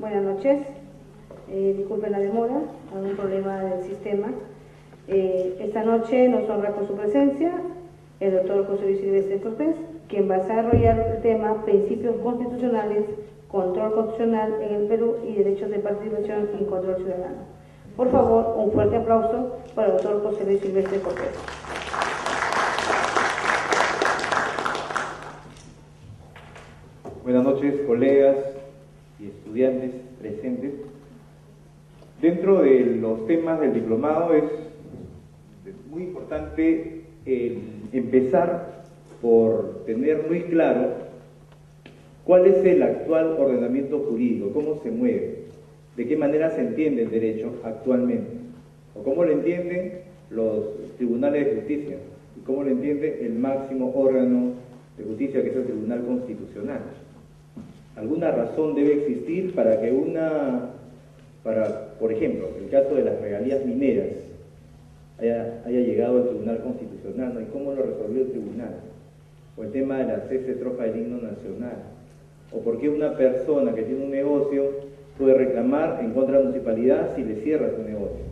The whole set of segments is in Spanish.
Buenas noches. Disculpen la demora, algún problema del sistema. Esta noche nos honra con su presencia el doctor José Luis Silvestre Cortés, quien va a desarrollar el tema Principios constitucionales, control constitucional en el Perú y derechos de participación y control ciudadano. Por favor, un fuerte aplauso para el doctor José Luis Silvestre Cortés. Buenas noches, colegas y estudiantes presentes. Dentro de los temas del diplomado es muy importante empezar por tener muy claro cuál es el actual ordenamiento jurídico, cómo se mueve, de qué manera se entiende el derecho actualmente, o cómo lo entienden los tribunales de justicia, y cómo lo entiende el máximo órgano de justicia, que es el Tribunal Constitucional. Alguna razón debe existir para que por ejemplo, el caso de las regalías mineras haya llegado al Tribunal Constitucional, ¿no? ¿Y cómo lo resolvió el tribunal? O el tema de la cese trofa del himno nacional. O por qué una persona que tiene un negocio puede reclamar en contra de la municipalidad si le cierra su negocio.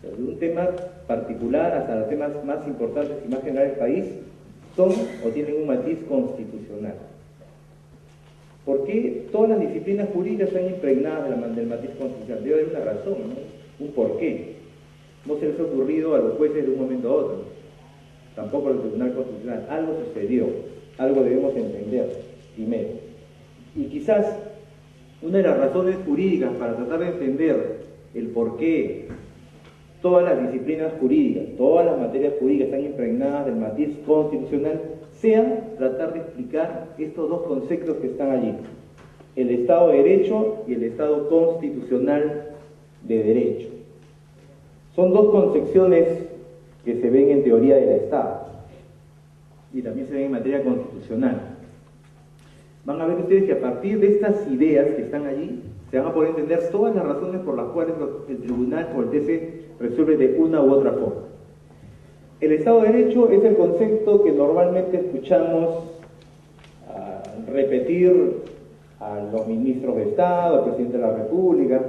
De un tema particular hasta los temas más importantes y más generales del país son o tienen un matiz constitucional. ¿Por qué todas las disciplinas jurídicas están impregnadas del matiz constitucional? Debe haber una razón, ¿no? Un porqué. No se les ha ocurrido a los jueces de un momento a otro, tampoco al Tribunal Constitucional. Algo sucedió, algo debemos entender primero. Y quizás una de las razones jurídicas para tratar de entender el porqué todas las disciplinas jurídicas, todas las materias jurídicas están impregnadas del matiz constitucional, sea tratar de explicar estos dos conceptos que están allí: el Estado de Derecho y el Estado constitucional de Derecho. Son dos concepciones que se ven en teoría del Estado y también se ven en materia constitucional. Van a ver ustedes que a partir de estas ideas que están allí se van a poder entender todas las razones por las cuales el tribunal o el TC resuelve de una u otra forma. El Estado de Derecho es el concepto que normalmente escuchamos repetir a los ministros de Estado, al presidente de la República,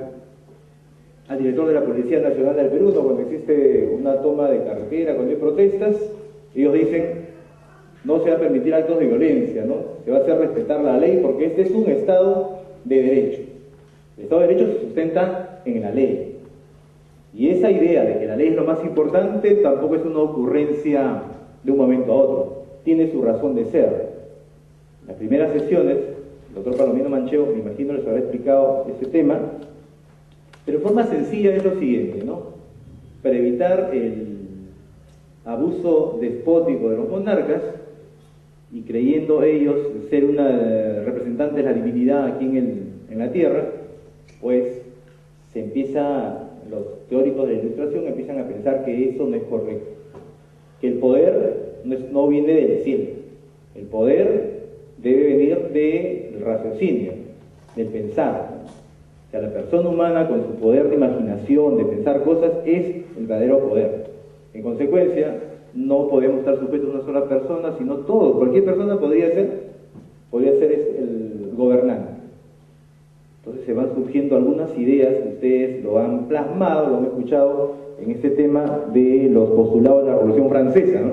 al director de la Policía Nacional del Perú, ¿no? Cuando existe una toma de carretera, cuando hay protestas, ellos dicen: no se va a permitir actos de violencia, ¿no? Se va a hacer respetar la ley porque este es un Estado de Derecho. El Estado de Derecho se sustenta en la ley. Y esa idea de que la ley es lo más importante tampoco es una ocurrencia de un momento a otro. Tiene su razón de ser. En las primeras sesiones, el doctor Palomino Manchego, me imagino, les habrá explicado este tema, pero de forma sencilla es lo siguiente, ¿no? Para evitar el abuso despótico de los monarcas, y creyendo ellos ser una representante de la divinidad aquí en la tierra, pues los teóricos de la Ilustración empiezan a pensar que eso no es correcto, que el poder no viene del cielo, el poder debe venir del raciocinio, del pensar. O sea, la persona humana con su poder de imaginación, de pensar cosas, es el verdadero poder. En consecuencia, no podemos estar sujetos a una sola persona, sino todos. Cualquier persona podría ser el gobernante. Entonces se van surgiendo algunas ideas, ustedes lo han plasmado, lo han escuchado en este tema de los postulados de la Revolución Francesa, ¿no?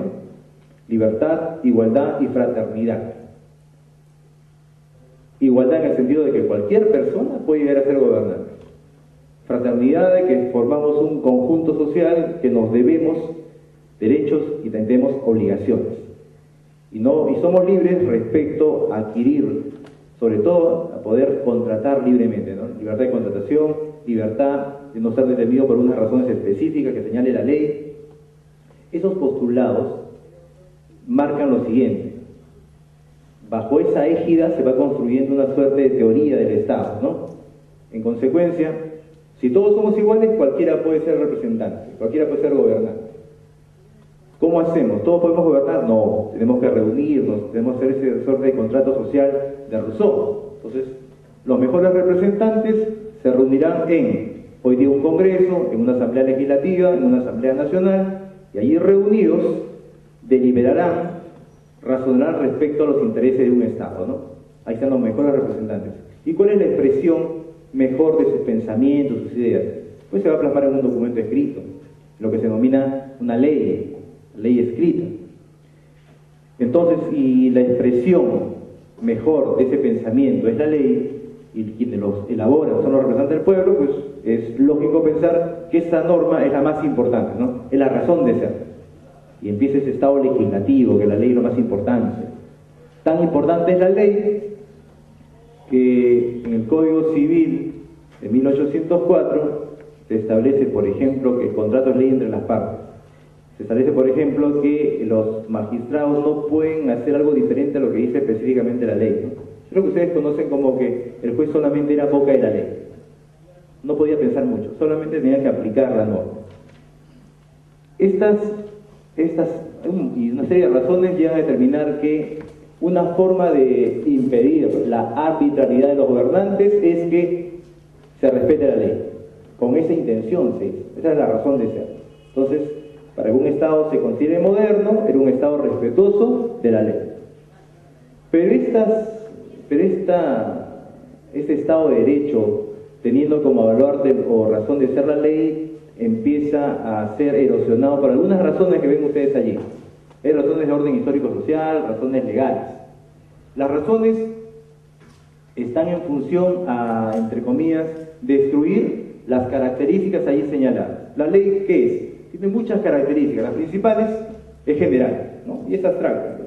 Libertad, igualdad y fraternidad. Igualdad en el sentido de que cualquier persona puede llegar a ser gobernante. Fraternidad, de que formamos un conjunto social que nos debemos derechos y tenemos obligaciones. Y somos libres respecto a adquirir, sobre todo a poder contratar libremente, ¿no? Libertad de contratación, libertad de no ser detenido por unas razones específicas que señale la ley. Esos postulados marcan lo siguiente: bajo esa égida se va construyendo una suerte de teoría del Estado, ¿no? En consecuencia, si todos somos iguales, cualquiera puede ser representante, cualquiera puede ser gobernante. ¿Cómo hacemos? ¿Todos podemos gobernar? No, tenemos que reunirnos, tenemos que hacer esa suerte de contrato social de Rousseau. Entonces, los mejores representantes se reunirán hoy día un congreso, en una asamblea legislativa, en una asamblea nacional, y allí reunidos deliberarán, razonarán respecto a los intereses de un Estado, ¿no? Ahí están los mejores representantes. ¿Y cuál es la expresión mejor de sus pensamientos, sus ideas, pues se va a plasmar en un documento escrito, lo que se denomina una ley escrita. Entonces, si la expresión mejor de ese pensamiento es la ley, y quienes los elaboran son los representantes del pueblo, pues es lógico pensar que esa norma es la más importante, ¿no? Es la razón de ser. Y empieza ese estado legislativo, que la ley es lo más importante. Tan importante es la ley que en el Código Civil de 1804 se establece, por ejemplo, que el contrato es ley entre las partes. Se establece, por ejemplo, que los magistrados no pueden hacer algo diferente a lo que dice específicamente la ley, ¿no? Creo que ustedes conocen como que el juez solamente era boca de la ley. No podía pensar mucho, solamente tenía que aplicar la norma. Estas y una serie de razones llegan a determinar que una forma de impedir la arbitrariedad de los gobernantes es que se respete la ley. Con esa intención se hizo. Esa es la razón de ser. Entonces, para que un Estado se considere moderno, era un Estado respetuoso de la ley. Pero este Estado de Derecho, teniendo como baluarte o razón de ser la ley, empieza a ser erosionado por algunas razones que ven ustedes allí. Hay razones de orden histórico-social, razones legales. Las razones están en función a, entre comillas, destruir las características allí señaladas. ¿La ley qué es? Tiene muchas características. Las principales es general, ¿no? Y es abstracta.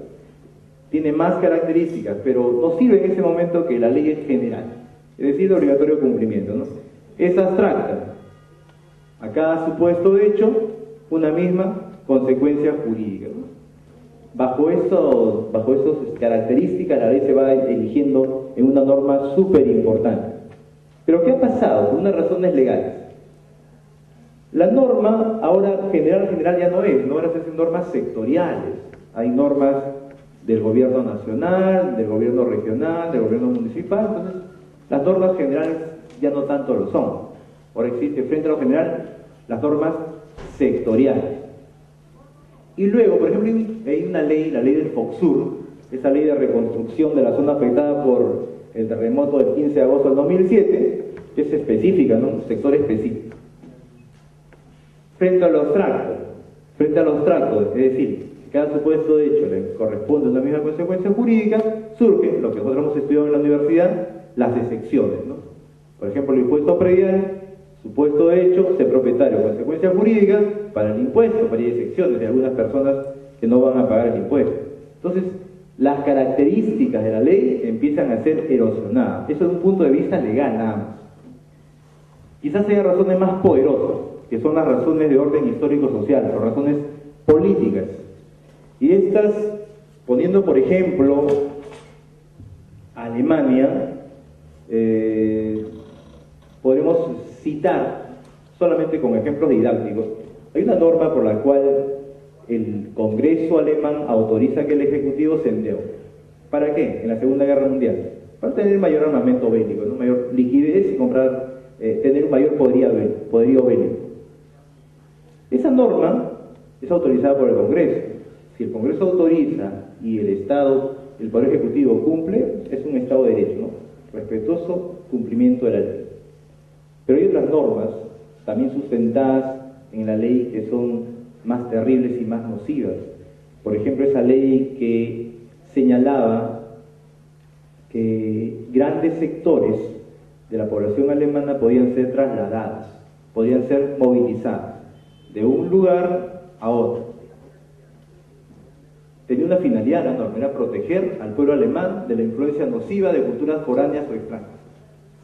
Tiene más características, pero no sirve en ese momento que la ley es general, es decir, de obligatorio cumplimiento, ¿no? Es abstracta. A cada supuesto hecho, una misma consecuencia jurídica, ¿no? Bajo esas características, la ley se va eligiendo en una norma súper importante. Pero ¿qué ha pasado? Por unas razones legales. La norma ahora general ya no es, ¿no? Ahora se hacen normas sectoriales. Hay normas del gobierno nacional, del gobierno regional, del gobierno municipal. Entonces, las normas generales ya no tanto lo son. Ahora existe frente a lo general las normas sectoriales. Y luego, por ejemplo, hay una ley, la ley del FOXUR, esa ley de reconstrucción de la zona afectada por el terremoto del 15 de agosto del 2007, que es específica, ¿no? Un sector específico. Frente a lo abstracto, es decir, cada supuesto hecho le corresponde una misma consecuencia jurídica, surge, lo que nosotros hemos estudiado en la universidad, las excepciones, ¿no? Por ejemplo, el impuesto predial, supuesto hecho, ser propietario, consecuencia jurídica, para el impuesto, para hay excepciones de algunas personas que no van a pagar el impuesto. Entonces, las características de la ley empiezan a ser erosionadas. Eso es un punto de vista legal, nada más. Quizás haya razones más poderosas, que son las razones de orden histórico-social, o razones políticas. Y estas, poniendo por ejemplo Alemania, podremos citar solamente con ejemplos didácticos. Hay una norma por la cual el Congreso alemán autoriza que el Ejecutivo se endeude. ¿Para qué? En la Segunda Guerra Mundial. Para tener mayor armamento bélico, ¿no? Mayor liquidez y tener un mayor poderío bélico. Esa norma es autorizada por el Congreso. Si el Congreso autoriza y el Estado, el Poder Ejecutivo cumple, es un Estado de Derecho, ¿no? Respetuoso cumplimiento de la ley. Pero hay otras normas, también sustentadas en la ley, que son más terribles y más nocivas. Por ejemplo, esa ley que señalaba que grandes sectores de la población alemana podían ser trasladadas, podían ser movilizadas de un lugar a otro. Tenía una finalidad la norma, era proteger al pueblo alemán de la influencia nociva de culturas foráneas o extrañas.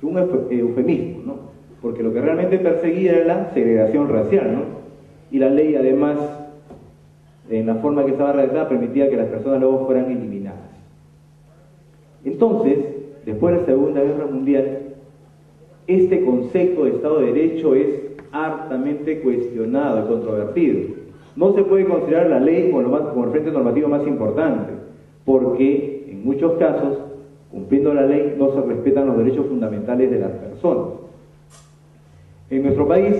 Un eufemismo, ¿no? Porque lo que realmente perseguía era la segregación racial, ¿no? Y la ley, además, en la forma que estaba redactada, permitía que las personas luego fueran eliminadas. Entonces, después de la Segunda Guerra Mundial, este concepto de Estado de Derecho es hartamente cuestionado y controvertido. No se puede considerar la ley como el frente normativo más importante, porque en muchos casos, cumpliendo la ley, no se respetan los derechos fundamentales de las personas. En nuestro país,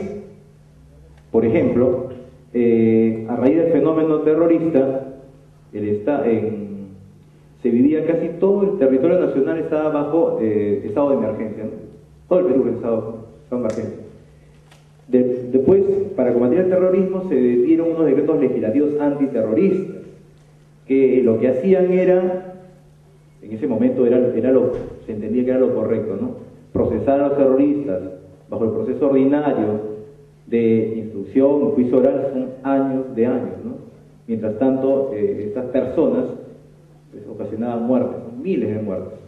por ejemplo, a raíz del fenómeno terrorista, se vivía casi todo el territorio nacional estaba bajo estado de emergencia, ¿no? todo el Perú estaba emergencia. Después, para combatir el terrorismo, se dieron unos decretos legislativos antiterroristas, que lo que hacían era, en ese momento se entendía que era lo correcto, ¿no? Procesar a los terroristas bajo el proceso ordinario de instrucción, juicio oral, son años, ¿no? Mientras tanto, estas personas pues, ocasionaban muertes, ¿no? Miles de muertes.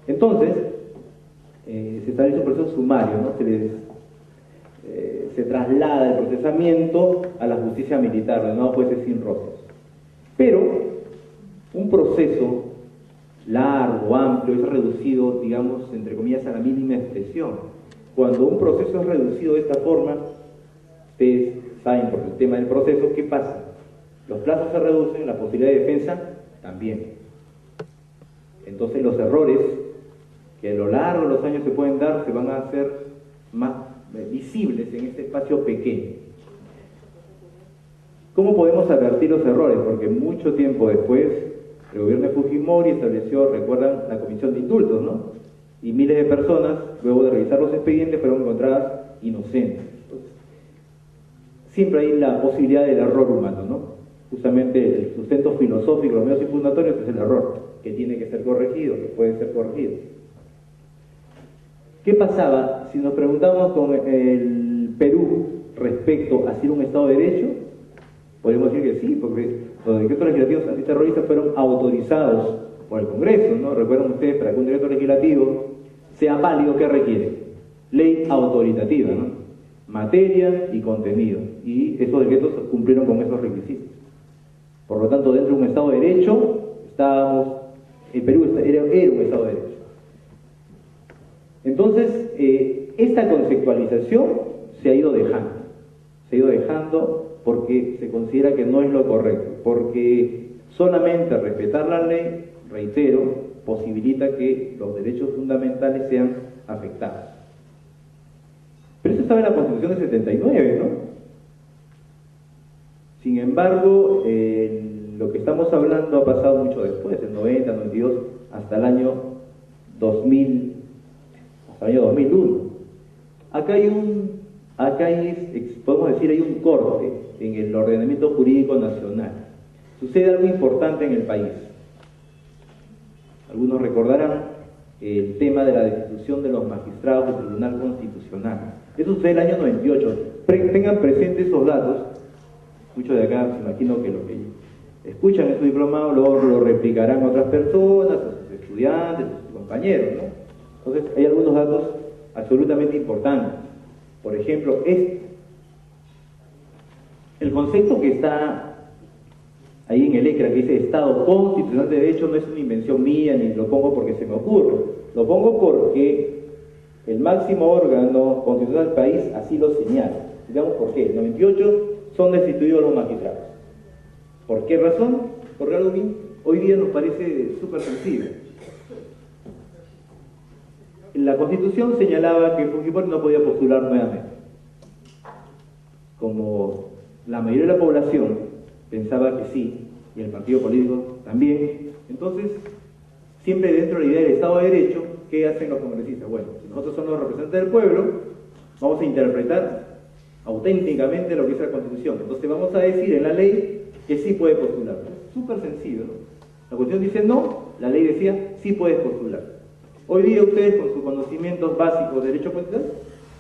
Entonces, se establece un proceso sumario, ¿no? Se traslada el procesamiento a la justicia militar, ordenado jueces sin rostros. Pero un proceso largo, amplio, es reducido, digamos, entre comillas, a la mínima expresión. Cuando un proceso es reducido de esta forma, ustedes saben por el tema del proceso, ¿qué pasa? Los plazos se reducen, la posibilidad de defensa también. Entonces los errores que a lo largo de los años se pueden dar, se van a hacer más visibles en este espacio pequeño. ¿Cómo podemos advertir los errores? Porque mucho tiempo después, el gobierno de Fujimori estableció, recuerdan, la comisión de indultos, ¿no? Y miles de personas, luego de revisar los expedientes, fueron encontradas inocentes. Entonces, siempre hay la posibilidad del error humano, ¿no? Justamente el sustento filosófico, los medios impugnatorios, es el error, que tiene que ser corregido, que puede ser corregido. ¿Qué pasaba si nos preguntamos con el Perú respecto a ser un Estado de Derecho? Podemos decir que sí, porque los decretos legislativos antiterroristas fueron autorizados por el Congreso, ¿no? Recuerdan ustedes, para que un decreto legislativo sea válido, ¿qué requiere? Ley autoritativa, ¿no? Materia y contenido. Y esos decretos cumplieron con esos requisitos. Por lo tanto, dentro de un Estado de Derecho, el Perú era un Estado de Derecho. Entonces, esta conceptualización se ha ido dejando. Se ha ido dejando porque se considera que no es lo correcto. Porque solamente respetar la ley, reitero, posibilita que los derechos fundamentales sean afectados. Pero eso estaba en la Constitución del 79, ¿no? Sin embargo, lo que estamos hablando ha pasado mucho después, el 90, 92, hasta el año 2000, hasta el año 2001. Acá podemos decir, hay un corte en el ordenamiento jurídico nacional. Sucede algo importante en el país. Algunos recordarán el tema de la destitución de los magistrados del Tribunal Constitucional. Eso sucede en el año 98. Tengan presentes esos datos. Muchos de acá se imagino que lo que escuchan en su diplomado luego lo replicarán a otras personas, a sus estudiantes, a sus compañeros, ¿no? Entonces hay algunos datos absolutamente importantes. Por ejemplo, el concepto que está ahí en el ECRA, que dice Estado Constitucional de Derecho, no es una invención mía, ni lo pongo porque se me ocurre. Lo pongo porque el máximo órgano constitucional del país así lo señala. Digamos por qué. En el 98 son destituidos los magistrados. ¿Por qué razón? Porque algo hoy día nos parece súper sencillo. La Constitución señalaba que Fujimori no podía postular nuevamente. Como la mayoría de la población pensaba que sí, y el partido político también, entonces, siempre dentro de la idea del Estado de Derecho, ¿qué hacen los congresistas? Bueno, si nosotros somos los representantes del pueblo, vamos a interpretar auténticamente lo que es la Constitución. Entonces vamos a decir en la ley que sí puede postular. Es súper sencillo, ¿no? La Constitución dice no, la ley decía sí puedes postular. Hoy día ustedes, con sus conocimientos básicos de derecho constitucional,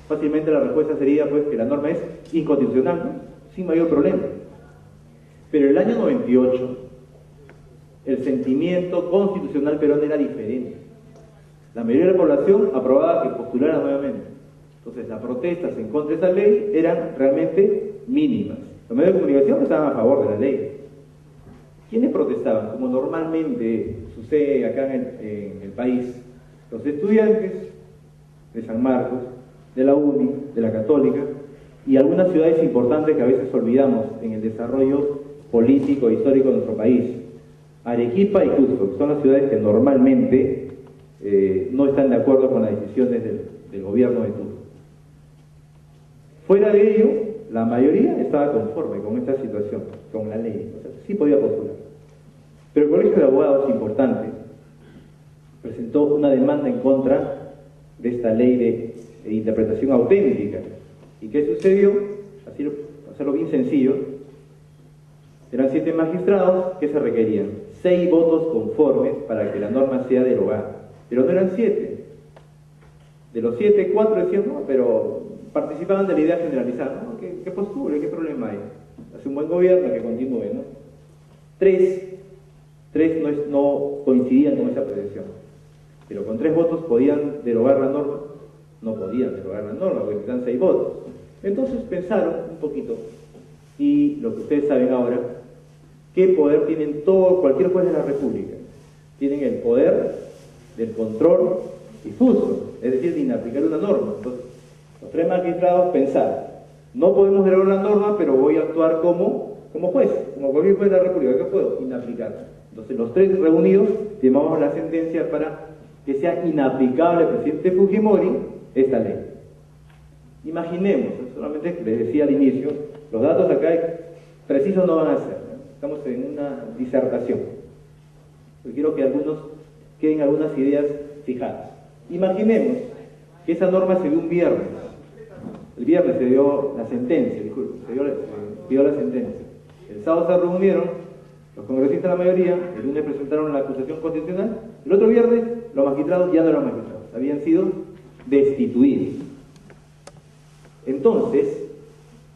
fácilmente la respuesta sería pues que la norma es inconstitucional, ¿no? Sin mayor problema. Pero en el año 98, el sentimiento constitucional peruano era diferente. La mayoría de la población aprobaba que postulara nuevamente. Entonces las protestas en contra de esa ley eran realmente mínimas. Los medios de comunicación estaban a favor de la ley. ¿Quiénes protestaban? Como normalmente sucede acá en el país, los estudiantes de San Marcos, de la UNI, de la Católica, y algunas ciudades importantes que a veces olvidamos en el desarrollo político e histórico de nuestro país. Arequipa y Cusco, que son las ciudades que normalmente no están de acuerdo con las decisiones del gobierno de turno. Fuera de ello, la mayoría estaba conforme con esta situación, con la ley, o sea, sí podía postular. Pero el Colegio de Abogados, importante, presentó una demanda en contra de esta ley de interpretación auténtica. ¿Y qué sucedió? Así, hacerlo bien sencillo, eran 7 magistrados que se requerían, 6 votos conformes para que la norma sea derogada, pero no eran 7. De los 7, 4 decían no, pero participaban de la idea generalizada, ¿no? ¿Qué postule? ¿Qué problema hay? Hace un buen gobierno, que continúe, ¿no? 3 no coincidían con esa apreciación, pero con 3 votos podían derogar la norma. No podían derogar la norma porque necesitan 6 votos. Entonces pensaron un poquito, y lo que ustedes saben ahora, ¿qué poder tienen cualquier juez de la República? Tienen el poder del control difuso, es decir, de inaplicar una norma. Entonces, los 3 magistrados pensaron, no podemos derogar la norma, pero voy a actuar como juez, como cualquier juez de la República. ¿Qué puedo? Inaplicarla. Entonces, los 3 reunidos firmamos la sentencia para que sea inaplicable al presidente Fujimori esta ley. Imaginemos, solamente les decía al inicio, los datos acá precisos no van a ser, ¿no? Estamos en una disertación. Yo quiero que queden algunas ideas fijadas. Imaginemos que esa norma se dio un viernes. El viernes se dio la sentencia, disculpe, se dio la sentencia. El sábado se reunieron los congresistas, la mayoría, el lunes presentaron la acusación constitucional, el otro viernes los magistrados ya no eran magistrados, habían sido destituidos. Entonces,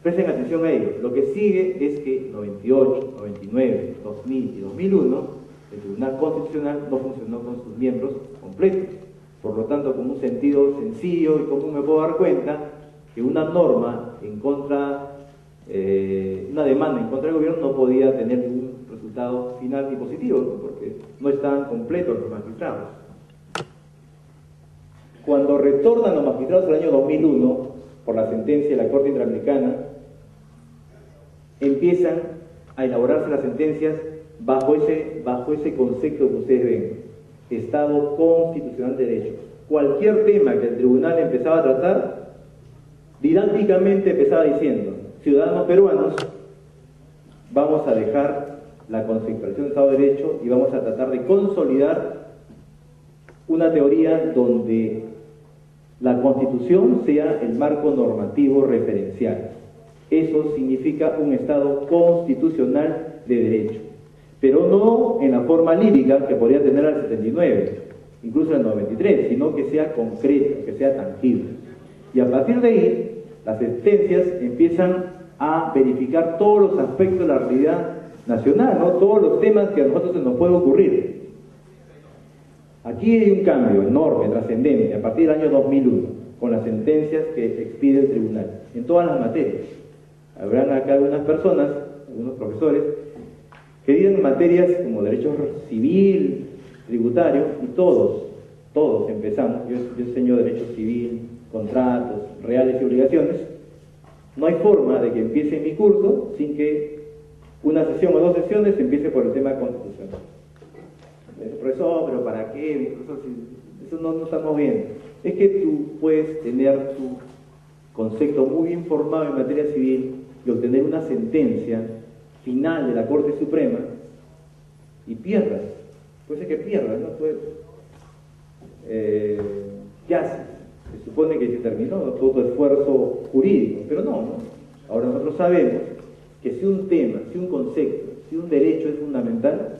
presten atención a ello. Lo que sigue es que 98, 99, 2000 y 2001, el Tribunal Constitucional no funcionó con sus miembros completos. Por lo tanto, con un sentido sencillo y común me puedo dar cuenta que una norma en contra, una demanda en contra del gobierno no podía tener ningún resultado final ni positivo, ¿no? Porque no estaban completos los magistrados. Cuando retornan los magistrados el año 2001, por la sentencia de la Corte Interamericana, empiezan a elaborarse las sentencias bajo ese concepto que ustedes ven, Estado constitucional de derecho. Cualquier tema que el tribunal empezaba a tratar, didácticamente empezaba diciendo, ciudadanos peruanos, vamos a dejar la conceptualización del Estado de Derecho y vamos a tratar de consolidar una teoría donde la Constitución sea el marco normativo referencial. Eso significa un Estado constitucional de derecho, pero no en la forma lírica que podría tener al 79, incluso en el 93, sino que sea concreto, que sea tangible. Y a partir de ahí, las sentencias empiezan a verificar todos los aspectos de la realidad nacional, ¿no? Todos los temas que a nosotros se nos puede ocurrir. Aquí hay un cambio enorme, trascendente, a partir del año 2001, con las sentencias que expide el tribunal, en todas las materias. Habrán acá algunas personas, algunos profesores, que digan materias como derecho civil, tributario, y todos empezamos, yo enseño derecho civil, contratos, reales y obligaciones. No hay forma de que empiece mi curso sin que una sesión o 2 sesiones empiece por el tema constitucional. Profesor, ¿pero para qué? Profesor, eso no estamos viendo. Es que tú puedes tener tu concepto muy bien formado en materia civil y obtener una sentencia final de la Corte Suprema y pierdas. Puede ser que pierdas, ¿no? ¿Qué haces? Se supone que se terminó todo tu esfuerzo jurídico, pero no. Ahora nosotros sabemos que si un tema, si un concepto, si un derecho es fundamental,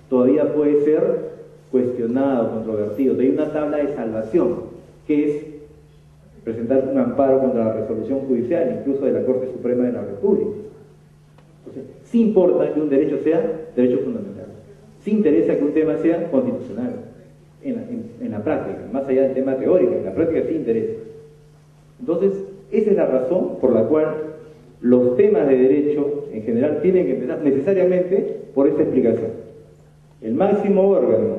todavía puede ser cuestionado, controvertido. Hay una tabla de salvación, que es presentar un amparo contra la resolución judicial, incluso de la Corte Suprema de la República. Entonces, sí importa que un derecho sea derecho fundamental, sí interesa que un tema sea constitucional, en la práctica, más allá del tema teórico, en la práctica sí interesa. Entonces, esa es la razón por la cual los temas de derecho en general tienen que empezar necesariamente por esta explicación. El máximo órgano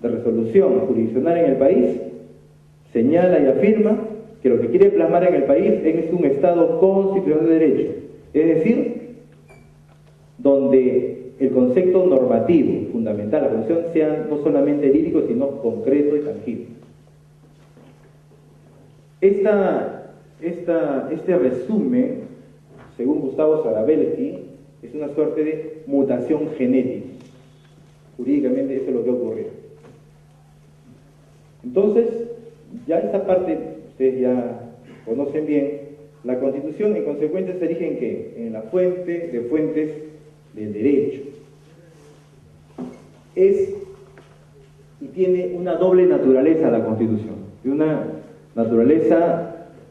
de resolución jurisdiccional en el país señala y afirma que lo que quiere plasmar en el país es un Estado constitucional de derecho, es decir, donde el concepto normativo fundamental, la función, sea no solamente lírico, sino concreto y tangible. Este resumen, según Gustavo Sarabelsky, es una suerte de mutación genética. Jurídicamente eso es lo que ocurrió. Entonces, Ya esta parte ustedes ya conocen bien. La Constitución en consecuencia se erige en ¿qué? En la fuente de fuentes del derecho. Es y tiene una doble naturaleza la Constitución. Y una naturaleza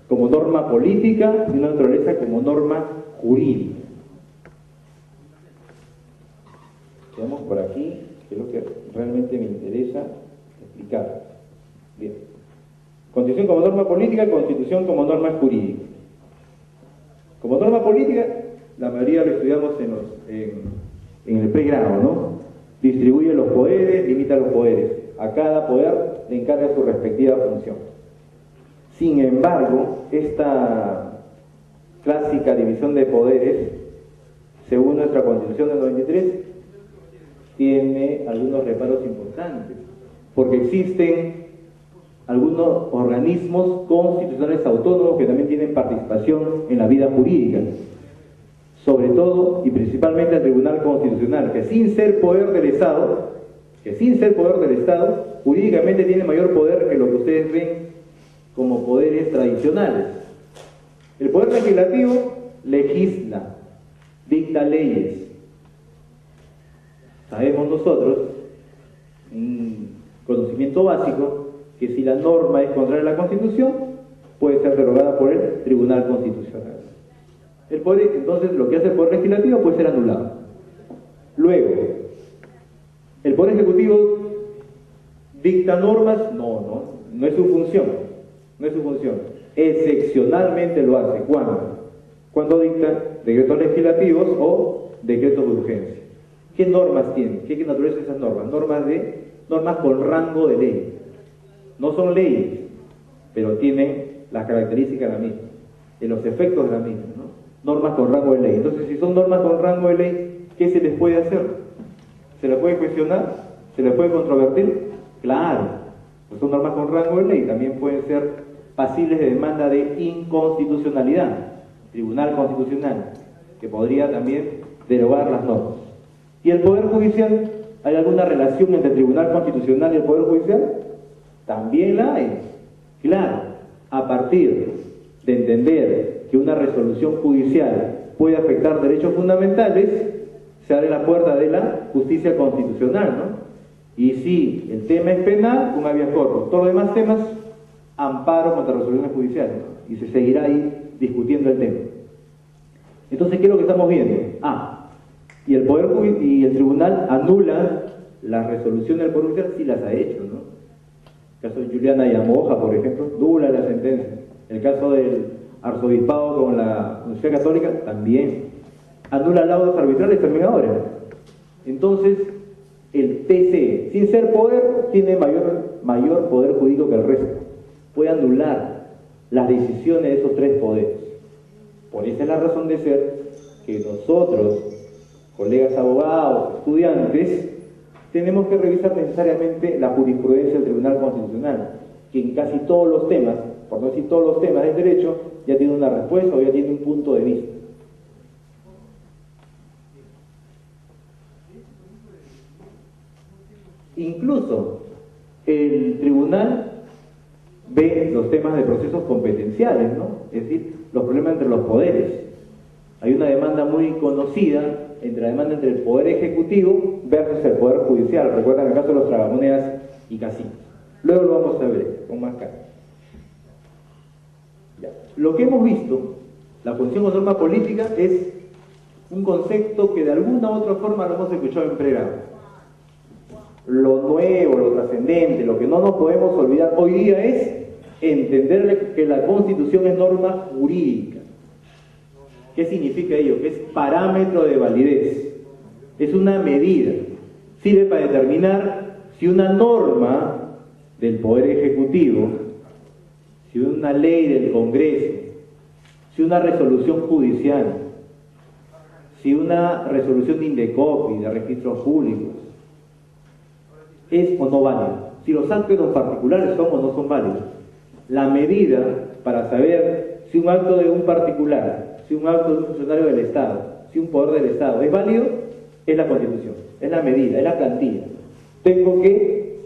como norma política y una naturaleza como norma jurídica. Veamos por aquí, que es lo que realmente me interesa explicar. Bien. Constitución como norma política, Constitución como norma jurídica. Como norma política, la mayoría lo estudiamos en el pregrado, ¿no? Distribuye los poderes, limita los poderes. A cada poder le encarga su respectiva función. Sin embargo, esta clásica división de poderes, según nuestra Constitución del 93, tiene algunos reparos importantes, porque existen algunos organismos constitucionales autónomos que también tienen participación en la vida jurídica, sobre todo y principalmente el Tribunal Constitucional, que sin ser poder del Estado, jurídicamente tiene mayor poder que lo que ustedes ven como poderes tradicionales. El poder legislativo legisla, dicta leyes. Sabemos nosotros, un conocimiento básico, que si la norma es contraria a la Constitución, puede ser derogada por el Tribunal Constitucional. El poder, entonces, lo que hace el Poder Legislativo puede ser anulado. Luego, ¿el Poder Ejecutivo dicta normas? No es su función. No es su función. Excepcionalmente lo hace. ¿Cuándo? Cuando dicta decretos legislativos o decretos de urgencia. ¿Qué normas tienen? ¿Qué naturaleza esas normas? Normas con rango de ley. No son leyes, pero tienen las características de la misma, de los efectos de la misma, ¿no? Normas con rango de ley. Entonces, si son normas con rango de ley, ¿qué se les puede hacer? ¿Se les puede cuestionar? ¿Se les puede controvertir? Claro, pues son normas con rango de ley, también pueden ser pasibles de demanda de inconstitucionalidad, Tribunal Constitucional, que podría también derogar las normas. ¿Y el Poder Judicial? ¿Hay alguna relación entre el Tribunal Constitucional y el Poder Judicial? También la hay. Claro, a partir de entender que una resolución judicial puede afectar derechos fundamentales, se abre la puerta de la justicia constitucional, ¿no? Y si el tema es penal, un habeas corpus. Todos los demás temas, amparo contra resoluciones judiciales, ¿no? Y se seguirá ahí discutiendo el tema. Entonces, ¿qué es lo que estamos viendo? Y el tribunal anula las resoluciones del Poder Judicial si las ha hecho, ¿no? El caso de Juliana Yamoja, por ejemplo, nula la sentencia. El caso del arzobispado con la Universidad Católica, también. Anula laudos arbitrales también ahora. Entonces, el TC, sin ser poder, tiene mayor poder jurídico que el resto. Puede anular las decisiones de esos tres poderes. Por esa es la razón de ser que nosotros, colegas abogados, estudiantes, tenemos que revisar necesariamente la jurisprudencia del Tribunal Constitucional, que en casi todos los temas, por no decir todos los temas del derecho, ya tiene una respuesta o ya tiene un punto de vista. Incluso el tribunal ve los temas de procesos competenciales, ¿no? Es decir, los problemas entre los poderes. Hay una demanda muy conocida entre el Poder Ejecutivo versus el Poder Judicial. Recuerdan el caso de los tragamonedas y casinos. Luego lo vamos a ver con más calma. Lo que hemos visto, la función o norma política, es un concepto que de alguna u otra forma lo hemos escuchado en pregrado. Lo nuevo, lo trascendente, lo que no nos podemos olvidar hoy día es entender que la Constitución es norma jurídica. ¿Qué significa ello? Que es parámetro de validez. Es una medida. Sirve para determinar si una norma del Poder Ejecutivo, si una ley del Congreso, si una resolución judicial, si una resolución de Indecopi, de registros públicos, es o no válida. Si los actos particulares son o no son válidos. La medida para saber si un acto de un particular, si un acto de un funcionario del Estado, si un poder del Estado es válido, es la Constitución, es la medida, es la plantilla. Tengo que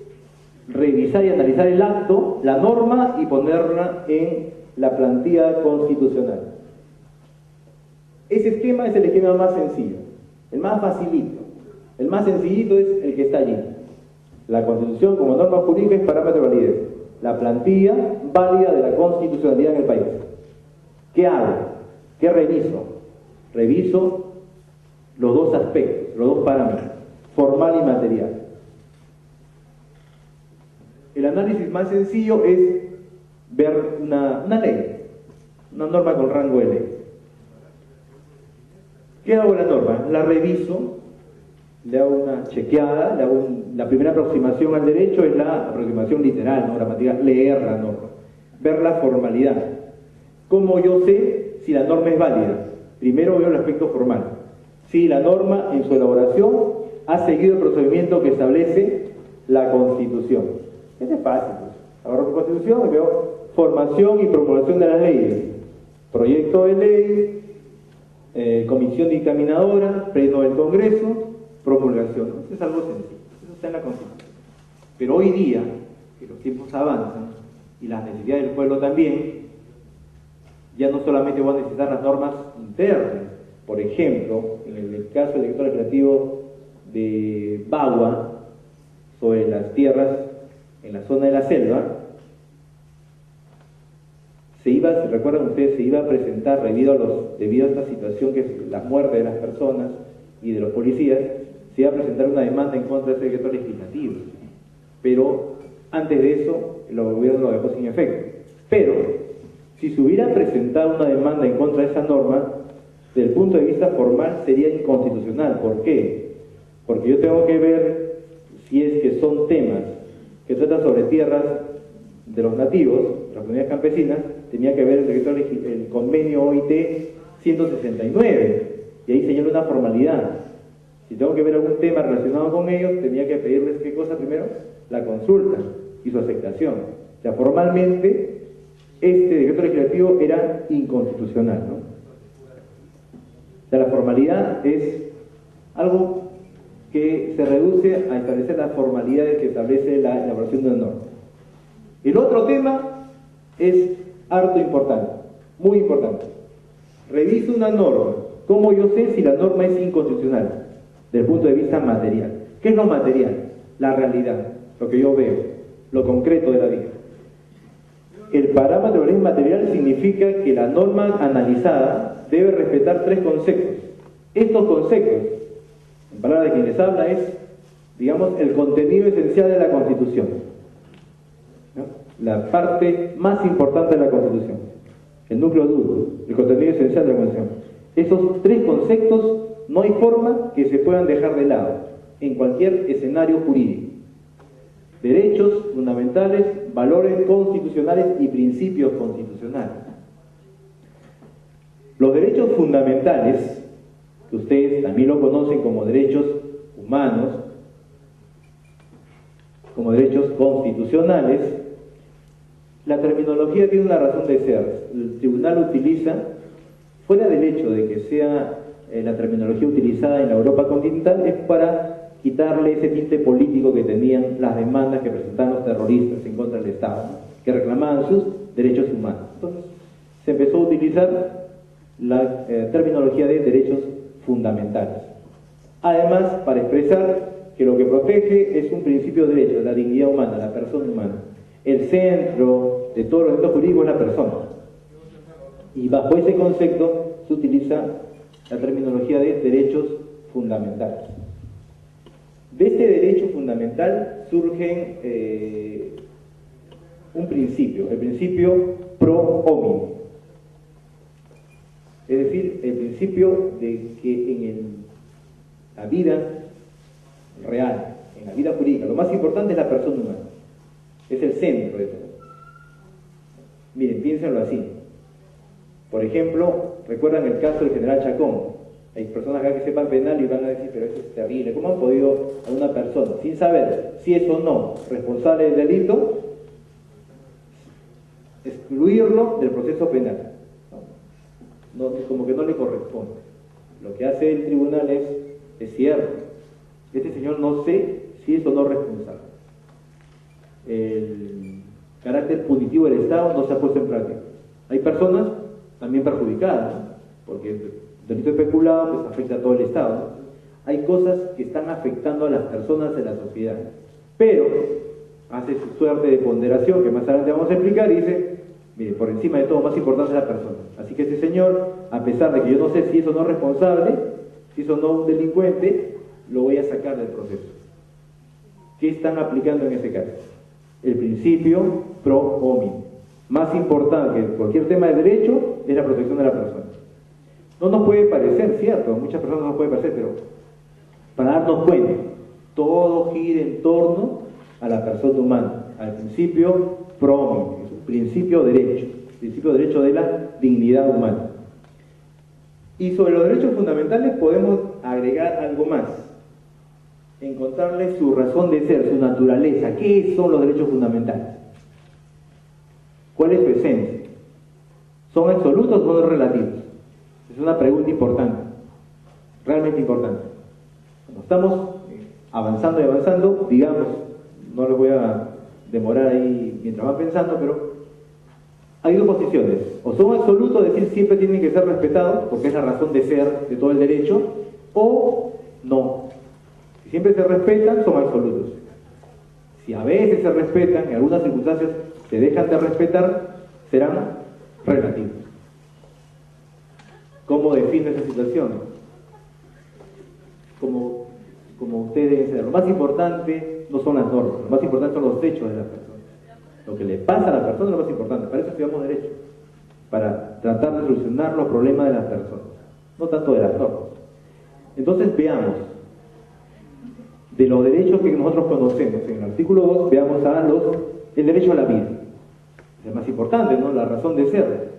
revisar y analizar el acto, la norma, y ponerla en la plantilla constitucional. Ese esquema es el esquema más sencillo, el más facilito. El más sencillito es el que está allí. La Constitución como norma jurídica es parámetro de validez. La plantilla válida de la constitucionalidad en el país. ¿Qué hago? ¿Qué reviso? Reviso los dos aspectos, los dos parámetros, formal y material. El análisis más sencillo es ver una ley, una norma con rango de ley. ¿Qué hago en la norma? La reviso, le hago una chequeada, la primera aproximación al derecho es la aproximación literal, no gramatical, leer la norma, ver la formalidad. ¿Cómo yo sé si la norma es válida? Primero veo el aspecto formal. Si la norma en su elaboración ha seguido el procedimiento que establece la Constitución. Este es fácil, pues. Agarro la Constitución y veo formación y promulgación de las leyes. Proyecto de ley, comisión dictaminadora, pleno del Congreso, promulgación. Eso es algo sencillo, eso está en la Constitución. Pero hoy día, que los tiempos avanzan y las necesidades del pueblo también, ya no solamente van a necesitar las normas internas. Por ejemplo, en el caso del decreto legislativo de Bagua, sobre las tierras en la zona de la selva, si recuerdan ustedes, se iba a presentar, debido a esta situación que es la muerte de las personas y de los policías, se iba a presentar una demanda en contra de ese decreto legislativo. Pero antes de eso, el gobierno lo dejó sin efecto. Pero, si se hubiera presentado una demanda en contra de esa norma, desde el punto de vista formal sería inconstitucional. ¿Por qué? Porque yo tengo que ver si es que son temas que tratan sobre tierras de los nativos, las comunidades campesinas, tenía que ver el convenio OIT 169, y ahí señala una formalidad. Si tengo que ver algún tema relacionado con ellos, tenía que pedirles ¿qué cosa primero? La consulta y su aceptación. O sea, formalmente, este decreto legislativo era inconstitucional, ¿no? O sea, la formalidad es algo que se reduce a establecer las formalidades que establece la elaboración de una norma. El otro tema es harto importante, muy importante. Reviso una norma. ¿Cómo yo sé si la norma es inconstitucional? Desde el punto de vista material. ¿Qué es lo material? La realidad, lo que yo veo, lo concreto de la vida. El parámetro de validez material significa que la norma analizada debe respetar tres conceptos. Estos conceptos, en palabras de quien les habla, es, digamos, el contenido esencial de la Constitución, ¿no? La parte más importante de la Constitución, el núcleo duro, el contenido esencial de la Constitución. Esos tres conceptos no hay forma que se puedan dejar de lado en cualquier escenario jurídico. Derechos fundamentales, valores constitucionales y principios constitucionales. Los derechos fundamentales, que ustedes también lo conocen como derechos humanos, como derechos constitucionales, la terminología tiene una razón de ser. El tribunal utiliza, fuera del hecho de que sea la terminología utilizada en la Europa continental, es para quitarle ese tinte político que tenían las demandas que presentaban los terroristas en contra del Estado, ¿no? Que reclamaban sus derechos humanos. Entonces, se empezó a utilizar la terminología de derechos fundamentales. Además, para expresar que lo que protege es un principio de derecho, la dignidad humana, la persona humana. El centro de todos los derechos jurídicos es la persona. Y bajo ese concepto se utiliza la terminología de derechos fundamentales. De este derecho fundamental surge un principio, el principio pro hominem. Es decir, el principio de que en la vida real, en la vida jurídica, lo más importante es la persona humana. Es el centro de todo. Miren, piénsenlo así. Por ejemplo, recuerdan el caso del general Chacón. Hay personas acá que sepan penal y van a decir, pero eso es terrible. ¿Cómo han podido a una persona, sin saber si es o no responsable del delito, excluirlo del proceso penal? No, como que no le corresponde. Lo que hace el tribunal es cierto. Este señor no sé si es o no responsable. el carácter punitivo del Estado no se ha puesto en práctica. Hay personas también perjudicadas, ¿no? Porque el delito de peculado pues afecta a todo el Estado, ¿no? Hay cosas que están afectando a las personas de la sociedad, pero hace su suerte de ponderación, que más adelante vamos a explicar, y dice, mire, por encima de todo, más importante es la persona. Así que este señor, a pesar de que yo no sé si eso no es responsable, si eso no es un delincuente, lo voy a sacar del proceso. ¿Qué están aplicando en ese caso? El principio pro hominem. Más importante que cualquier tema de derecho es la protección de la persona. No nos puede parecer, cierto, a muchas personas no nos puede parecer, pero para darnos cuenta, todo gira en torno a la persona humana, al principio pro hominem, es un principio derecho de la dignidad humana. Y sobre los derechos fundamentales podemos agregar algo más, encontrarle su razón de ser, su naturaleza. ¿Qué son los derechos fundamentales? ¿Cuál es su esencia? ¿Son absolutos o son relativos? Es una pregunta importante, realmente importante. Cuando estamos avanzando y avanzando, digamos, no les voy a demorar ahí mientras van pensando, pero hay dos posiciones. O son absolutos, es decir, siempre tienen que ser respetados, porque es la razón de ser de todo el derecho, o no. Si siempre se respetan, son absolutos. Si a veces se respetan, en algunas circunstancias se dejan de respetar, serán relativos. ¿Cómo define esa situación? Como ustedes deben saber, lo más importante no son las normas, lo más importante son los hechos de la persona. Lo que le pasa a la persona es lo más importante, para eso estudiamos derecho, para tratar de solucionar los problemas de las personas, no tanto de las normas. Entonces veamos, de los derechos que nosotros conocemos, en el artículo 2, veamos el derecho a la vida. Es el más importante, ¿no? La razón de ser.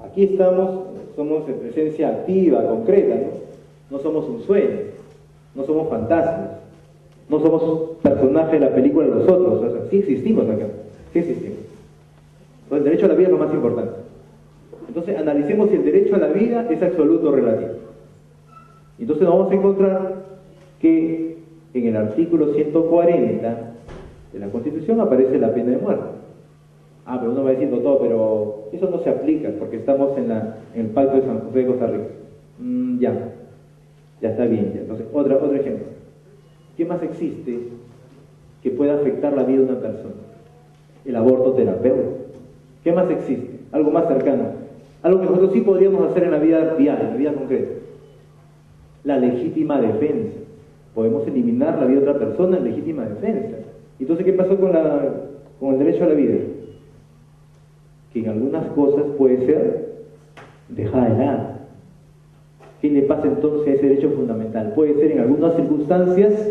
Aquí estamos, somos en presencia activa, concreta, ¿no? No somos un sueño, no somos fantasmas, no somos personajes de la película de los otros, o sea, sí existimos acá, sí existimos. Entonces el derecho a la vida es lo más importante. Entonces analicemos si el derecho a la vida es absoluto o relativo. Entonces vamos a encontrar que en el artículo 140 de la Constitución aparece la pena de muerte. Ah, pero uno va diciendo todo, pero eso no se aplica porque estamos en el Pacto de San José de Costa Rica. Ya está bien. Ya. Entonces, otro ejemplo. ¿Qué más existe que pueda afectar la vida de una persona? El aborto terapéutico. ¿Qué más existe? Algo más cercano. Algo que nosotros sí podríamos hacer en la vida diaria, en la vida concreta. La legítima defensa. Podemos eliminar la vida de otra persona en legítima defensa. Entonces, ¿qué pasó con el derecho a la vida? Que en algunas cosas puede ser dejada de lado. ¿Qué le pasa entonces a ese derecho fundamental? Puede ser en algunas circunstancias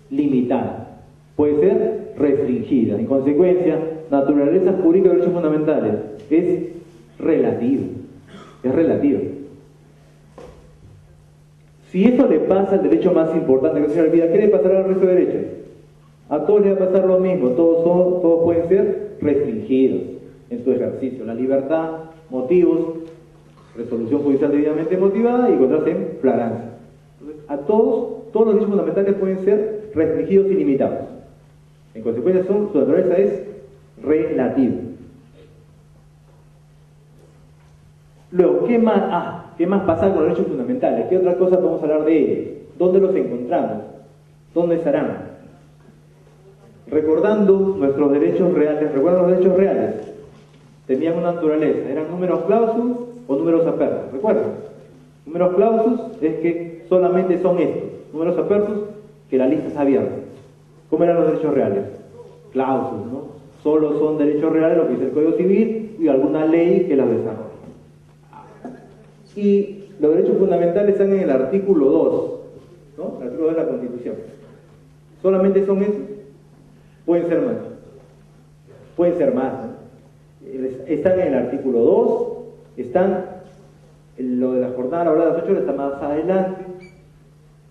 limitada, puede ser restringida. En consecuencia, naturaleza jurídica de derechos fundamentales es relativa. Es relativa. Si eso le pasa al derecho más importante que es la vida, ¿qué le pasará al resto de derechos? A todos les va a pasar lo mismo, todos pueden ser restringidos en su ejercicio. La libertad, motivos, resolución judicial debidamente motivada y encontrarse en flagrancia. Entonces, a todos los derechos fundamentales pueden ser restringidos y limitados. En consecuencia, su naturaleza es relativa. Luego, ¿qué más pasa con los derechos fundamentales? ¿Qué otras cosas podemos hablar de ellos? ¿Dónde los encontramos? ¿Dónde estarán? Recordando nuestros derechos reales, ¿recuerdan los derechos reales? Tenían una naturaleza, eran números clausus o números apertos, ¿recuerdan? Números clausus es que solamente son estos, números apertos que la lista es abierta. ¿Cómo eran los derechos reales? Clausus, ¿no? Solo son derechos reales lo que dice el Código Civil y alguna ley que las desarrolla. Y los derechos fundamentales están en el artículo 2, ¿no? El artículo 2 de la Constitución. ¿Solamente son esos? Pueden ser más. Pueden ser más, ¿no? Están en el artículo 2, están lo de la jornada laboral de las 8 horas está más adelante,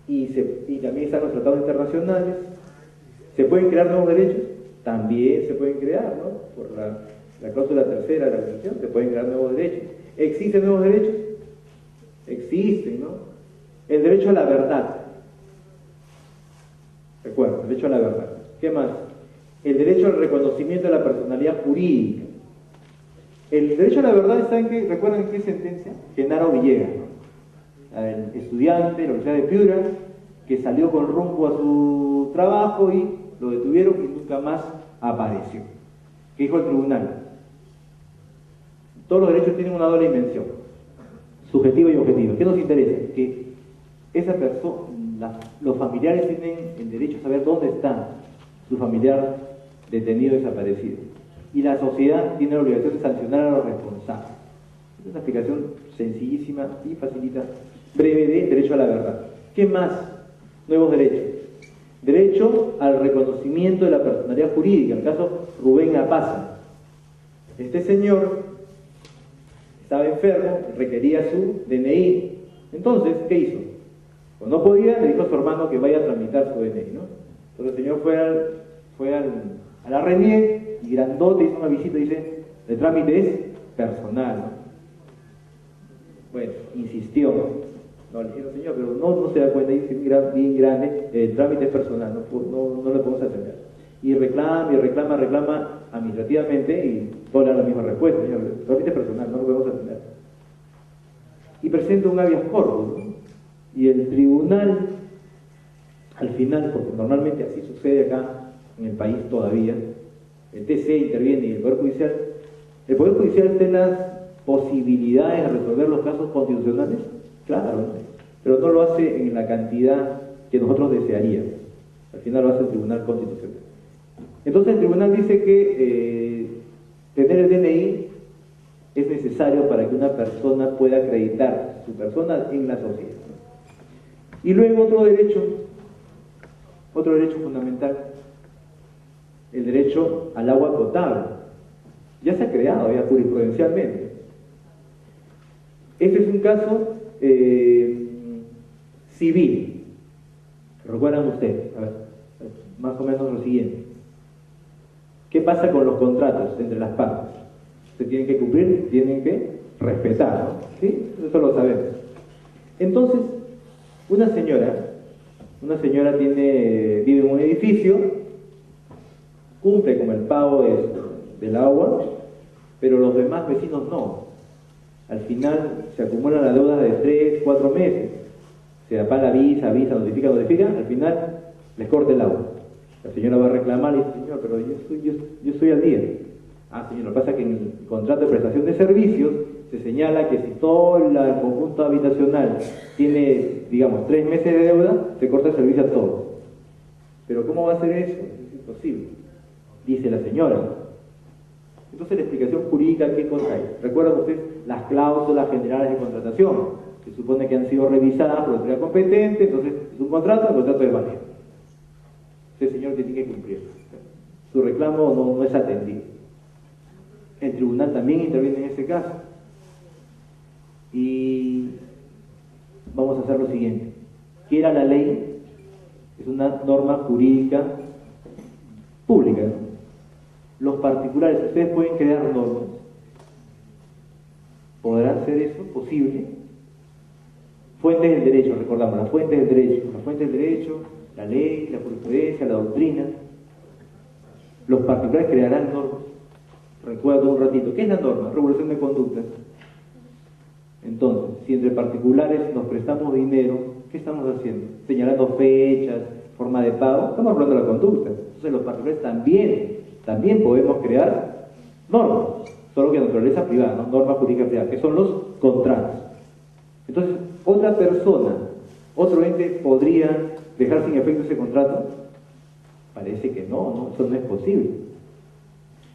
y también están los tratados internacionales. ¿Se pueden crear nuevos derechos? También se pueden crear, ¿no? Por la cláusula tercera de la Constitución se pueden crear nuevos derechos. ¿Existen nuevos derechos? Existen, ¿no? El derecho a la verdad. Recuerda, el derecho a la verdad. ¿Qué más? el derecho al reconocimiento de la personalidad jurídica. El derecho a la verdad, ¿saben qué? ¿Recuerdan qué sentencia? Genaro Villegas, ¿no? El estudiante de la Universidad de Piura, que salió con rumbo a su trabajo y lo detuvieron y nunca más apareció. ¿Qué dijo el tribunal? Todos los derechos tienen una doble dimensión, subjetiva y objetiva. ¿Qué nos interesa? Que esa persona, los familiares tienen el derecho a saber dónde está su familiar detenido o desaparecido. Y la sociedad tiene la obligación de sancionar a los responsables. Es una explicación sencillísima y facilita, breve, de derecho a la verdad. ¿Qué más? Nuevos derechos. Derecho al reconocimiento de la personalidad jurídica. En el caso Rubén Apaza. Este señor estaba enfermo, requería su DNI. Entonces, ¿qué hizo? Cuando no podía, le dijo a su hermano que vaya a tramitar su DNI, ¿no? Entonces el señor fue a la RENIEC y grandote hizo una visita y dice, el trámite es personal, ¿no? Bueno, insistió. No, le dijeron, señor, pero no se da cuenta, dice bien grande, el trámite es personal, no le podemos atender. Y reclama administrativamente y toda la misma respuesta, señor, el trámite es personal, no lo podemos atender. Y presenta un habeas corpus, ¿no? Y el tribunal, al final, porque normalmente así sucede acá en el país todavía, el TC interviene y el Poder Judicial tiene las posibilidades de resolver los casos constitucionales, claro, ¿no? Pero no lo hace en la cantidad que nosotros desearíamos. Al final lo hace el Tribunal Constitucional. Entonces el tribunal dice que tener el DNI es necesario para que una persona pueda acreditar su persona en la sociedad. Y luego otro derecho fundamental, el derecho al agua potable. Ya se ha creado ya jurisprudencialmente. Este es un caso civil. ¿Recuerdan ustedes? A ver, más o menos lo siguiente. ¿Qué pasa con los contratos entre las partes? Se tienen que cumplir, tienen que respetar, ¿no? ¿Sí? Eso lo sabemos. Entonces, una señora vive en un edificio, cumple con el pago del agua, pero los demás vecinos no. Al final se acumulan las deudas de 3, 4 meses. Se avisa, notifica, al final les corta el agua. La señora va a reclamar y dice, señor, pero yo estoy al día. Ah, señor, lo que pasa es que en el contrato de prestación de servicios se señala que si todo el conjunto habitacional tiene, digamos, 3 meses de deuda, se corta el servicio a todos. Pero ¿cómo va a ser eso? Es imposible, dice la señora. Entonces la explicación jurídica, ¿qué cosa es? Recuerdan ustedes las cláusulas generales de contratación, que supone que han sido revisadas por la autoridad competente, entonces es un contrato, el contrato es válido. Ese señor tiene que cumplir. Su reclamo no es atendido. El tribunal también interviene en este caso. Y vamos a hacer lo siguiente. ¿Qué era la ley? Es una norma jurídica pública, ¿no? Los particulares, ustedes pueden crear normas. ¿Podrán ser eso posible? Fuentes del derecho, recordamos, las fuentes del derecho. Las fuentes del derecho, la ley, la jurisprudencia, la doctrina. Los particulares crearán normas. Recuerdo un ratito, ¿qué es la norma? Regulación de conductas. Entonces, si entre particulares nos prestamos dinero, ¿qué estamos haciendo? Señalando fechas, forma de pago, estamos hablando de la conducta. Entonces los particulares también podemos crear normas, solo que de naturaleza privada, ¿no? Normas jurídicas privadas, que son los contratos. Entonces, otra persona, otro ente podría dejar sin efecto ese contrato. Parece que no, eso no es posible.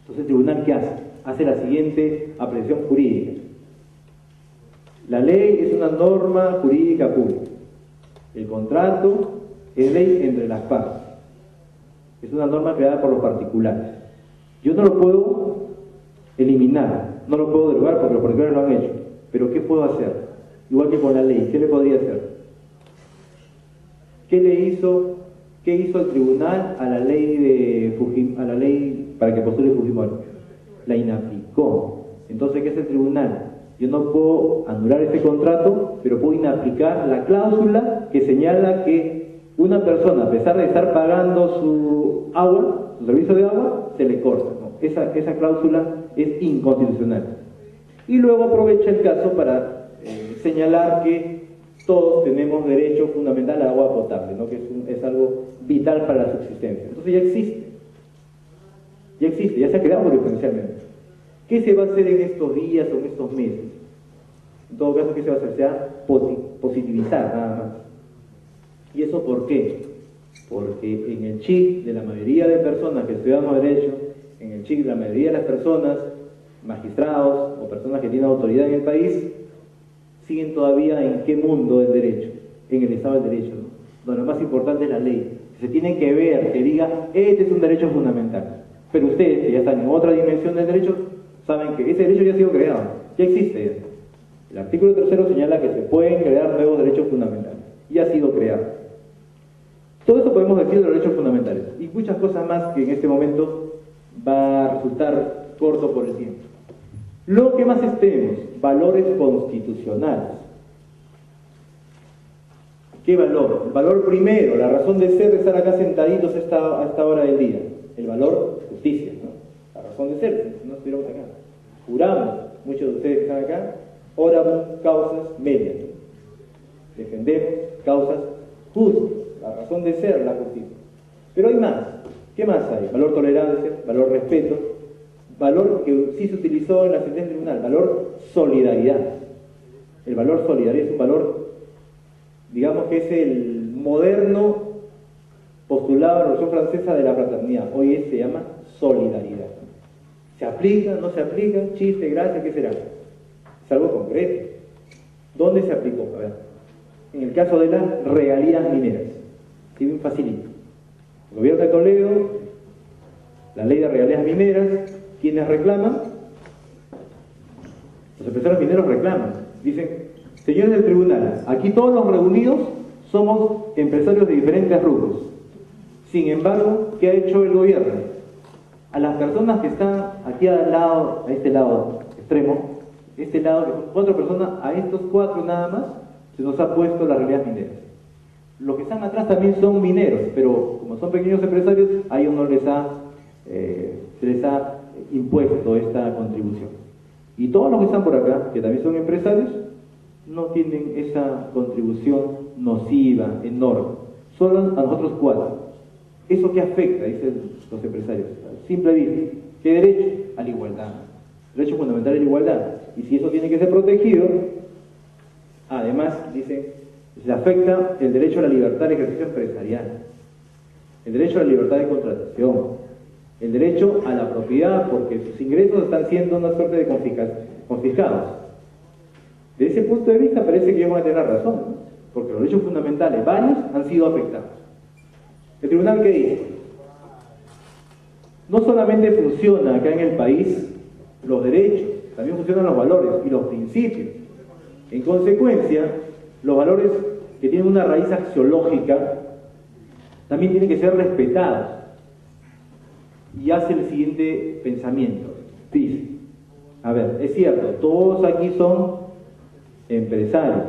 Entonces el tribunal, ¿qué hace? Hace la siguiente apreciación jurídica. La ley es una norma jurídica pública. El contrato es ley entre las partes. Es una norma creada por los particulares. Yo no lo puedo eliminar, no lo puedo derogar porque los particulares lo han hecho. Pero ¿qué puedo hacer? Igual que con la ley, ¿qué le podría hacer? ¿Qué hizo el tribunal a la ley para que postule Fujimori? La inaplicó. Entonces, ¿qué es el tribunal? Yo no puedo anular este contrato, pero puedo inaplicar la cláusula que señala que una persona, a pesar de estar pagando su agua, su servicio de agua, se le corta, ¿no? Esa cláusula es inconstitucional. Y luego aprovecha el caso para señalar que todos tenemos derecho fundamental al agua potable, ¿no? Que es algo vital para la subsistencia. Entonces ya existe, ya se ha creado jurisprudencialmente. ¿Qué se va a hacer en estos días o en estos meses? En todo caso, ¿qué se va a hacer? Se va a positivizar nada más. ¿Y eso por qué? Porque en el chip de la mayoría de personas que estudiamos derecho, en el chip de la mayoría de las personas, magistrados o personas que tienen autoridad en el país, siguen todavía en qué mundo del derecho, en el Estado del Derecho, ¿no? Donde lo más importante es la ley. Se tiene que ver, que diga, este es un derecho fundamental. Pero ustedes, que ya están en otra dimensión del derecho, saben que ese derecho ya ha sido creado, ya existe. El artículo 3 señala que se pueden crear nuevos derechos fundamentales. Ya ha sido creado. Todo eso podemos decir de los derechos fundamentales. Y muchas cosas más que en este momento va a resultar corto por el tiempo. Lo que más tenemos, valores constitucionales. ¿Qué valor? El valor primero, la razón de ser de estar acá sentaditos a esta hora del día. El valor justicia, ¿no? La razón de ser, si no estuviéramos acá. Juramos, muchos de ustedes que están acá, oramos causas medias. Defendemos causas justas, la razón de ser, la justicia. Pero hay más. ¿Qué más hay? Valor tolerancia, valor respeto, valor que sí se utilizó en la sentencia del tribunal, valor solidaridad. El valor solidaridad es un valor, digamos que es el moderno postulado de la Revolución Francesa de la fraternidad. Hoy se llama solidaridad. ¿Se aplica? ¿No se aplica? ¿Chiste? ¿Gracia? ¿Qué será? Es algo concreto. ¿Dónde se aplicó? A ver. En el caso de las regalías mineras. Sí, bien facilito. El gobierno de Toledo, la ley de regalías mineras, ¿quiénes reclaman? Los empresarios mineros reclaman. Dicen, señores del tribunal, aquí todos los reunidos somos empresarios de diferentes rubros. Sin embargo, ¿qué ha hecho el gobierno? A las personas que están aquí al lado, a este lado extremo, este lado, que son 4 personas, a estos 4 nada más, se nos ha puesto las regalías mineras. Los que están atrás también son mineros, pero como son pequeños empresarios, a ellos no se les ha impuesto esta contribución. Y todos los que están por acá, que también son empresarios, no tienen esa contribución nociva, enorme. Solo a nosotros 4. ¿Eso qué afecta? Dicen los empresarios. Simple vista. ¿Qué derecho? A la igualdad. Derecho fundamental a la igualdad. Y si eso tiene que ser protegido, además, dicen, se afecta el derecho a la libertad de ejercicio empresarial, el derecho a la libertad de contratación, el derecho a la propiedad, porque sus ingresos están siendo una suerte de confiscados. Desde ese punto de vista parece que ellos van a tener razón, ¿no? Porque los derechos fundamentales, varios, han sido afectados. ¿El tribunal qué dice? No solamente funciona acá en el país los derechos, también funcionan los valores y los principios. En consecuencia, los valores que tienen una raíz axiológica también tienen que ser respetados. Y hace el siguiente pensamiento. Dice, a ver, es cierto, todos aquí son empresarios,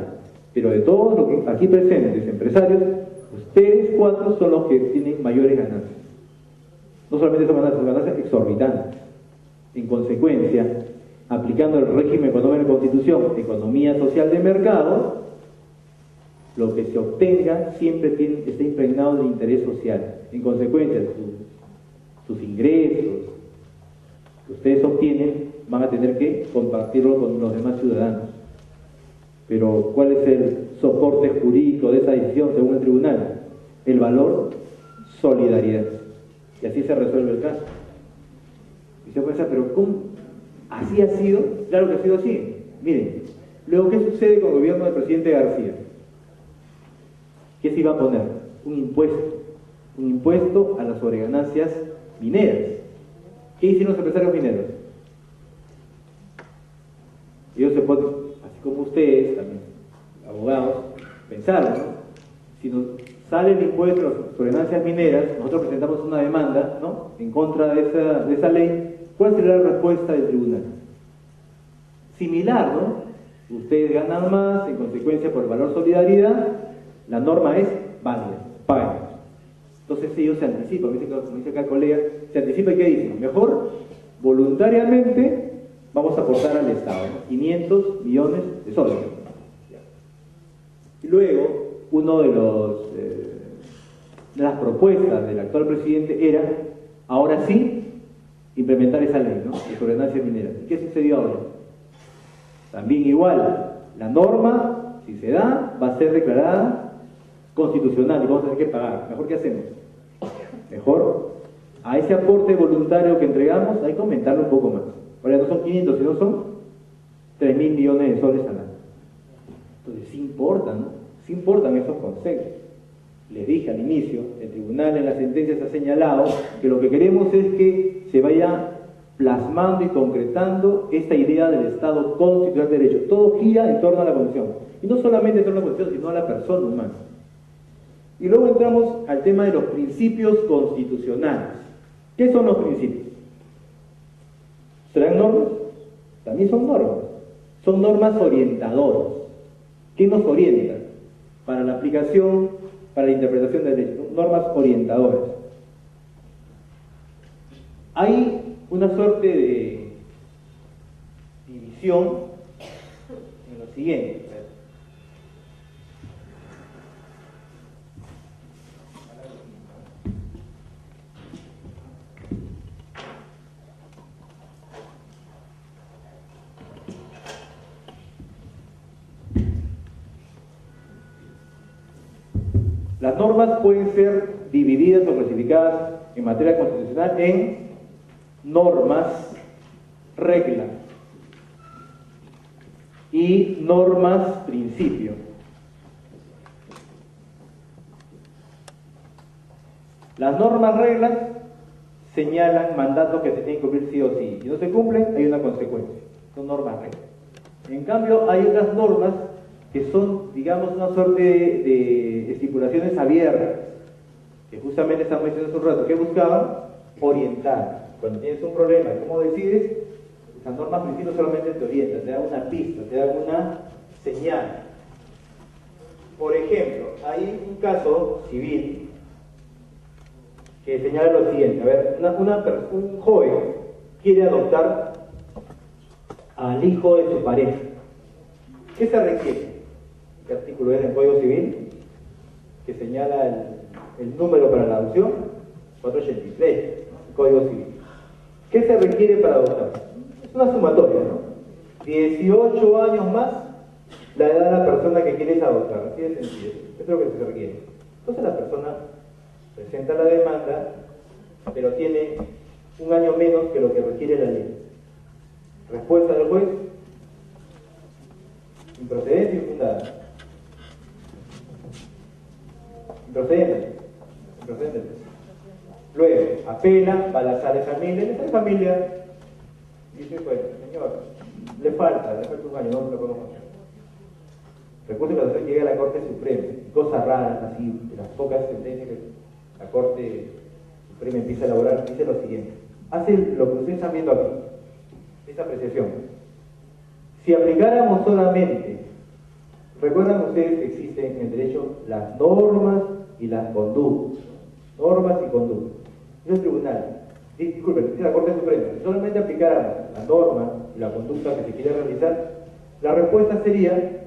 pero de todos los que aquí presentes, empresarios, ustedes 4 son los que tienen mayores ganancias. No solamente son ganancias exorbitantes. En consecuencia, aplicando el régimen económico de la Constitución, economía social de mercado, lo que se obtenga siempre está impregnado del interés social. En consecuencia, sus ingresos que ustedes obtienen van a tener que compartirlo con los demás ciudadanos. Pero ¿cuál es el soporte jurídico de esa decisión según el tribunal? El valor solidaridad. Y así se resuelve el caso. Y se piensa, pero ¿cómo? ¿Así ha sido? Claro que ha sido así. Miren, luego, ¿qué sucede con el gobierno del presidente García? ¿Qué se iba a poner? Un impuesto a las sobreganancias mineras. ¿Qué hicieron los empresarios mineros? Ellos se ponen, así como ustedes, también, abogados, pensaron, ¿no? Si nos sale el impuesto a las sobreganancias mineras, nosotros presentamos una demanda, ¿no?, en contra de esa ley, ¿cuál será la respuesta del tribunal? Similar, ¿no? Ustedes ganan más, en consecuencia por el valor solidaridad, la norma es válida, paguen. entonces ellos se anticipan, como dice acá el colega, se anticipa y ¿qué dicen? Mejor, voluntariamente, vamos a aportar al Estado, ¿no? 500 millones de soles. Y luego, uno de las propuestas del actual presidente era, ahora sí, implementar esa ley, ¿no? De soberanía minera. ¿Y qué sucedió ahora? También igual, la norma, si se da, va a ser declarada constitucional y vamos a tener que pagar. ¿Mejor qué hacemos? Mejor, a ese aporte voluntario que entregamos, hay que aumentarlo un poco más. Ahora no son 500, sino son 3.000 millones de soles al año. Entonces, sí importa, ¿no? Sí importan esos conceptos. Les dije al inicio, el tribunal en las sentencias ha señalado que lo que queremos es que se vaya plasmando y concretando esta idea del Estado constitucional de derecho. Todo gira en torno a la Constitución. Y no solamente en torno a la Constitución, sino a la persona humana. Y luego entramos al tema de los principios constitucionales. ¿Qué son los principios? ¿Serán normas? También son normas. Son normas orientadoras. ¿Qué nos orienta? Para la aplicación, para la interpretación del derecho. Normas orientadoras. Hay una suerte de división en lo siguiente. Las normas pueden ser divididas o clasificadas en materia constitucional en normas, reglas y normas, principio. Las normas, reglas señalan mandatos que se tienen que cumplir sí o sí. Si no se cumplen, hay una consecuencia. Son normas, reglas. En cambio, hay otras normas que son, digamos, una suerte de estipulaciones abiertas, que justamente estamos diciendo hace un rato, que buscaban orientar. Cuando tienes un problema, ¿cómo decides? Las normas principios solamente te orientan, te dan una pista, te dan una señal. Por ejemplo, hay un caso civil que señala lo siguiente. A ver, un joven quiere adoptar al hijo de su pareja. ¿Qué se requiere? ¿Qué artículo es del Código Civil? Que señala el número para la adopción, 483, el Código Civil. ¿Qué se requiere para adoptar? Es una sumatoria, ¿no? 18 años más la edad de la persona que quieres adoptar, así de sencillo. Eso es lo que se requiere. Entonces la persona presenta la demanda, pero tiene un año menos que lo que requiere la ley. Respuesta del juez: improcedente infundada. Improcedente. Luego, apela, va a la sala de familia, y la familia dice, bueno, señor, le falta un año, no lo podemos hacer. Recurso de casación llega a la Corte Suprema, cosas raras, así, de las pocas sentencias que la Corte Suprema empieza a elaborar, dice lo siguiente: hace lo que ustedes están viendo aquí, esta apreciación. Si aplicáramos solamente, recuerdan ustedes que existen en el derecho las normas y las conductas. Normas y conductas. Es el tribunal, disculpen, dice la Corte Suprema, si solamente aplicáramos la norma y la conducta que se quiere realizar, la respuesta sería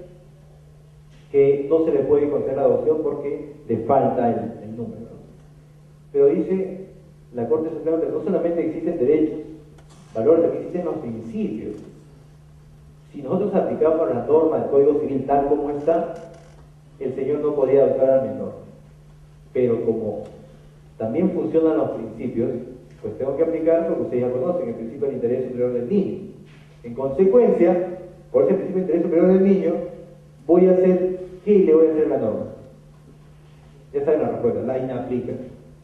que no se le puede conceder la adopción porque le falta el número. Pero dice la Corte Suprema que no solamente existen derechos, valores, aquí existen los principios. Si nosotros aplicamos las normas del Código Civil tal como está, el señor no podría adoptar al menor. Pero como también funcionan los principios, pues tengo que aplicar lo que ustedes ya conocen, el principio del interés superior del niño. En consecuencia, por ese principio del interés superior del niño, voy a hacer, ¿qué le voy a hacer a la norma? Ya saben la respuesta, la inaplica.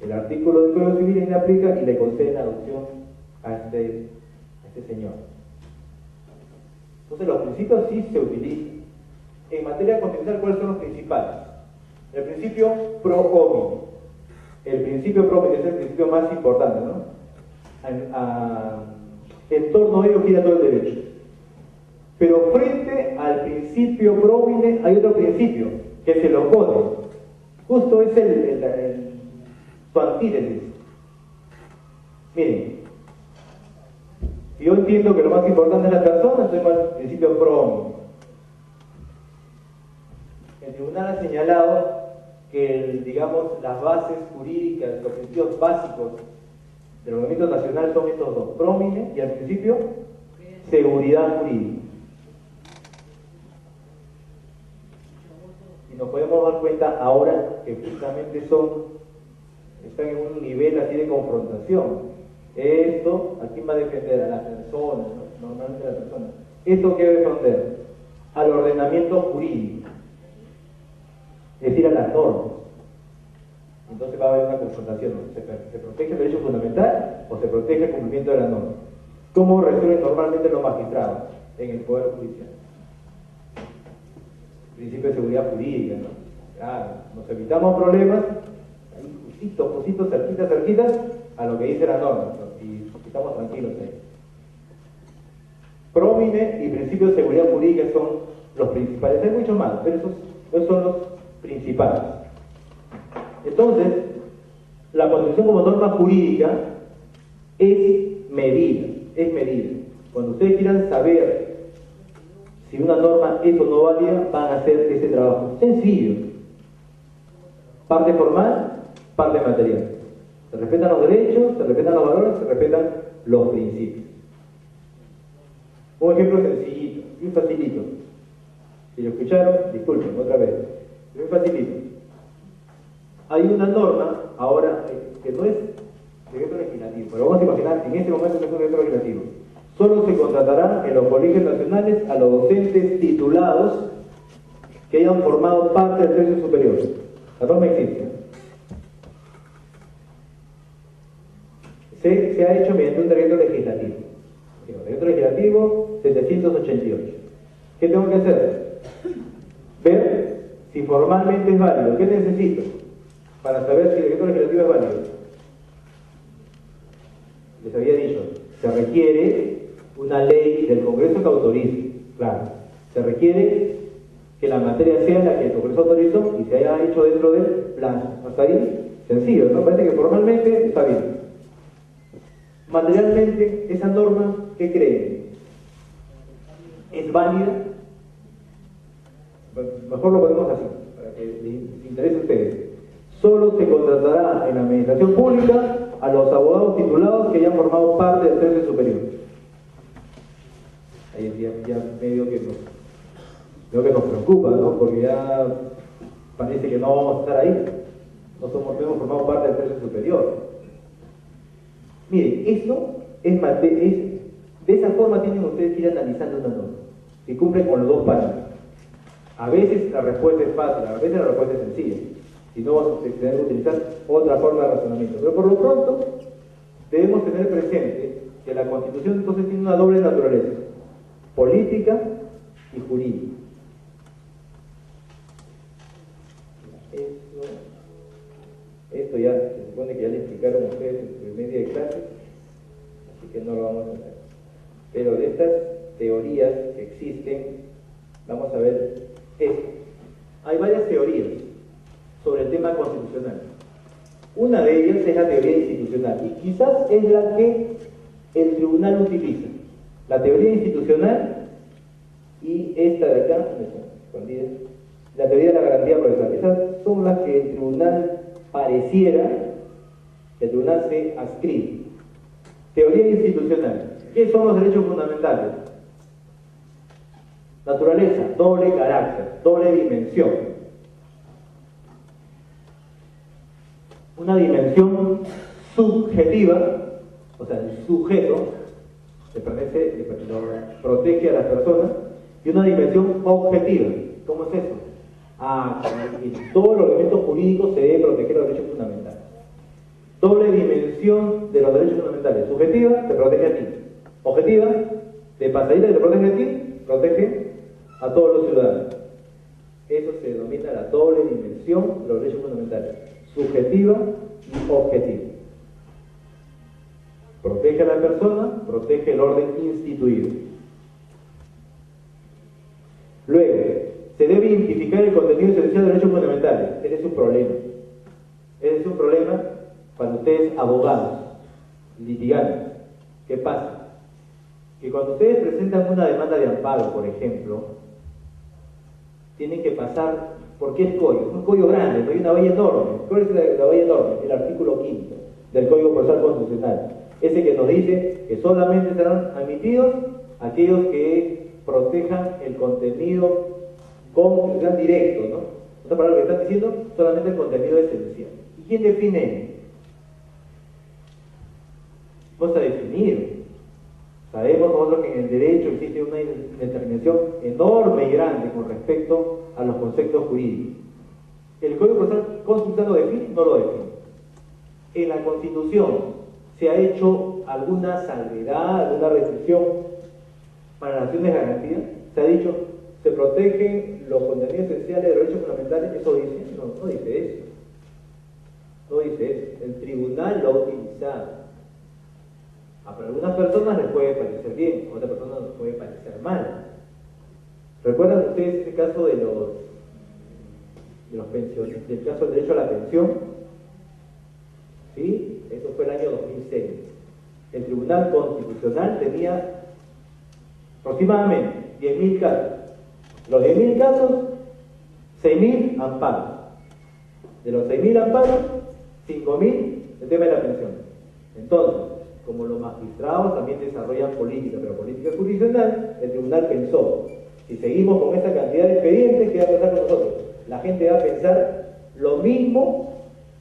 El artículo del Código Civil inaplica y le concede la adopción a este señor. Entonces los principios sí se utilizan. En materia constitucional, ¿cuáles son los principales? El principio pro hominem. El principio pro hominem es el principio más importante, ¿no? En torno a ello gira todo el derecho. Pero frente al principio pro hominem hay otro principio que se lo opone. Justo es su antítesis. Miren, si yo entiendo que lo más importante es la persona, estoy con el principio pro. El tribunal ha señalado que, digamos, las bases jurídicas, los principios básicos del ordenamiento nacional son estos dos: promine y al principio seguridad jurídica. Y nos podemos dar cuenta ahora que justamente están en un nivel así de confrontación. Esto, ¿a quién va a defender? A la persona, ¿no? Normalmente a la persona. ¿Esto qué debe defender? Al ordenamiento jurídico, es decir, a las normas. Entonces va a haber una confrontación, ¿no? ¿Se protege el derecho fundamental o se protege el cumplimiento de la norma? ¿Cómo resuelven normalmente los magistrados en el Poder Judicial? Principio de seguridad jurídica, ¿no? Claro, nos evitamos problemas, ahí justito, cerquitas a lo que dice la norma, ¿no? Y estamos tranquilos ahí. Promine y principio de seguridad jurídica son los principales. Hay muchos más, pero esos son los principales. Entonces, la Constitución como norma jurídica es medida. Cuando ustedes quieran saber si una norma es o no válida, van a hacer ese trabajo. Sencillo. Parte formal, parte material. Se respetan los derechos, se respetan los valores, se respetan los principios. Un ejemplo sencillito, muy facilito. Si lo escucharon, disculpen, otra vez. Muy facilito. Hay una norma ahora que no es decreto legislativo, pero vamos a imaginar, en este momento no es un decreto legislativo. Solo se contratará en los colegios nacionales a los docentes titulados que hayan formado parte del tercio superior. La norma existe. Se ha hecho mediante un decreto legislativo. Decreto legislativo 788. ¿Qué tengo que hacer? Ver si formalmente es válido. ¿Qué necesito para saber si el decreto legislativo es válido? Les había dicho, se requiere una ley del Congreso que autorice. Claro, se requiere que la materia sea la que el Congreso autorizó y se haya hecho dentro del plazo. Hasta ahí, sencillo, ¿no? Parece que formalmente está bien. Materialmente, esa norma, ¿qué creen? ¿Es válida? Mejor lo ponemos así, para que les interese a ustedes. Solo se contratará en la administración pública a los abogados titulados que hayan formado parte del tercio superior. Ahí ya medio que nos preocupa, ¿no? Porque ya parece que no vamos a estar ahí. No hemos formado parte del tercio superior. Miren, eso es de esa forma tienen ustedes que ir analizando una norma. Si cumplen con los dos parámetros. A veces la respuesta es fácil, a veces la respuesta es sencilla. Si no, vamos a tener que utilizar otra forma de razonamiento. Pero por lo pronto, debemos tener presente que la Constitución entonces tiene una doble naturaleza: política y jurídica. Esto ya se supone que ya le explicaron a ustedes en su primer día de clase, así que no lo vamos a hacer. Pero de estas teorías que existen, vamos a ver esto. Hay varias teorías sobre el tema constitucional. Una de ellas es la teoría institucional, y quizás es la que el tribunal utiliza. La teoría institucional y esta de acá, escondida, la teoría de la garantía procesal. Esas son las que el tribunal pareciera, el tribunal se adscribe. Teoría institucional. ¿Qué son los derechos fundamentales? Naturaleza, doble carácter, doble dimensión. Una dimensión subjetiva, o sea, el sujeto lo protege a las personas, y una dimensión objetiva. ¿Cómo es eso? En todos los elementos jurídicos se debe proteger los derechos fundamentales. Doble dimensión de los derechos fundamentales. Subjetiva, te protege a ti. Objetiva, de pasadita que te protege a ti, protege a todos los ciudadanos. Eso se denomina la doble dimensión de los derechos fundamentales. Subjetiva y objetiva. Protege a la persona, protege el orden instituido. Luego, se debe identificar el contenido esencial de los derechos fundamentales. Ese es un problema. Ese es un problema ustedes abogados, litigantes, ¿qué pasa? Que cuando ustedes presentan una demanda de amparo, por ejemplo, tienen que pasar, porque es código, es un código grande, no hay una valla enorme. ¿Cuál es la valla enorme? El artículo 5 del Código Procesal Constitucional, ese que nos dice que solamente serán admitidos aquellos que protejan el contenido constitucional directo, ¿no? Otra palabra que están diciendo, solamente el contenido esencial. ¿Y quién define? Vamos a definir. Sabemos nosotros que en el derecho existe una determinación enorme y grande con respecto a los conceptos jurídicos. ¿El Código Procesal Constitucional lo define? No lo define. En la Constitución se ha hecho alguna salvedad, alguna restricción para las acciones de garantía. Se ha dicho, se protegen los contenidos esenciales de los derechos fundamentales. ¿Eso dice? No dice eso. No dice eso. El tribunal lo ha utilizado. Para algunas personas les puede parecer bien, a otras personas les puede parecer mal. ¿Recuerdan ustedes ese caso de los pensiones, del caso del derecho a la pensión? ¿Sí? Eso fue el año 2006. El Tribunal Constitucional tenía aproximadamente 10.000 casos. Los 10.000 casos, 6.000 amparos. De los 6.000 amparos, 5.000 el tema de la pensión. Entonces, como los magistrados también desarrollan política, pero política jurisdiccional, el tribunal pensó, si seguimos con esa cantidad de expedientes, ¿qué va a pasar con nosotros? La gente va a pensar lo mismo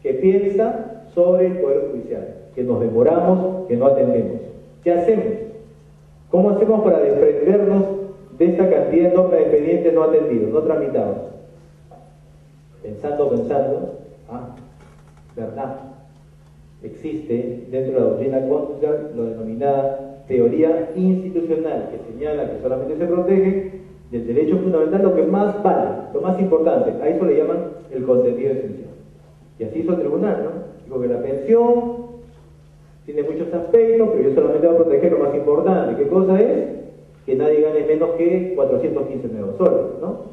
que piensa sobre el Poder Judicial, que nos demoramos, que no atendemos. ¿Qué hacemos? ¿Cómo hacemos para desprendernos de esta cantidad enorme de expedientes no atendidos, no tramitados? Pensando, ¿verdad? Existe dentro de la doctrina constitucional lo denominada teoría institucional, que señala que solamente se protege del derecho fundamental lo que más vale, lo más importante. A eso le llaman el contenido esencial. Y así hizo el tribunal, ¿no? Digo que la pensión tiene muchos aspectos, pero yo solamente voy a proteger lo más importante. ¿Qué cosa es? Que nadie gane menos que 415 nuevos soles, ¿no?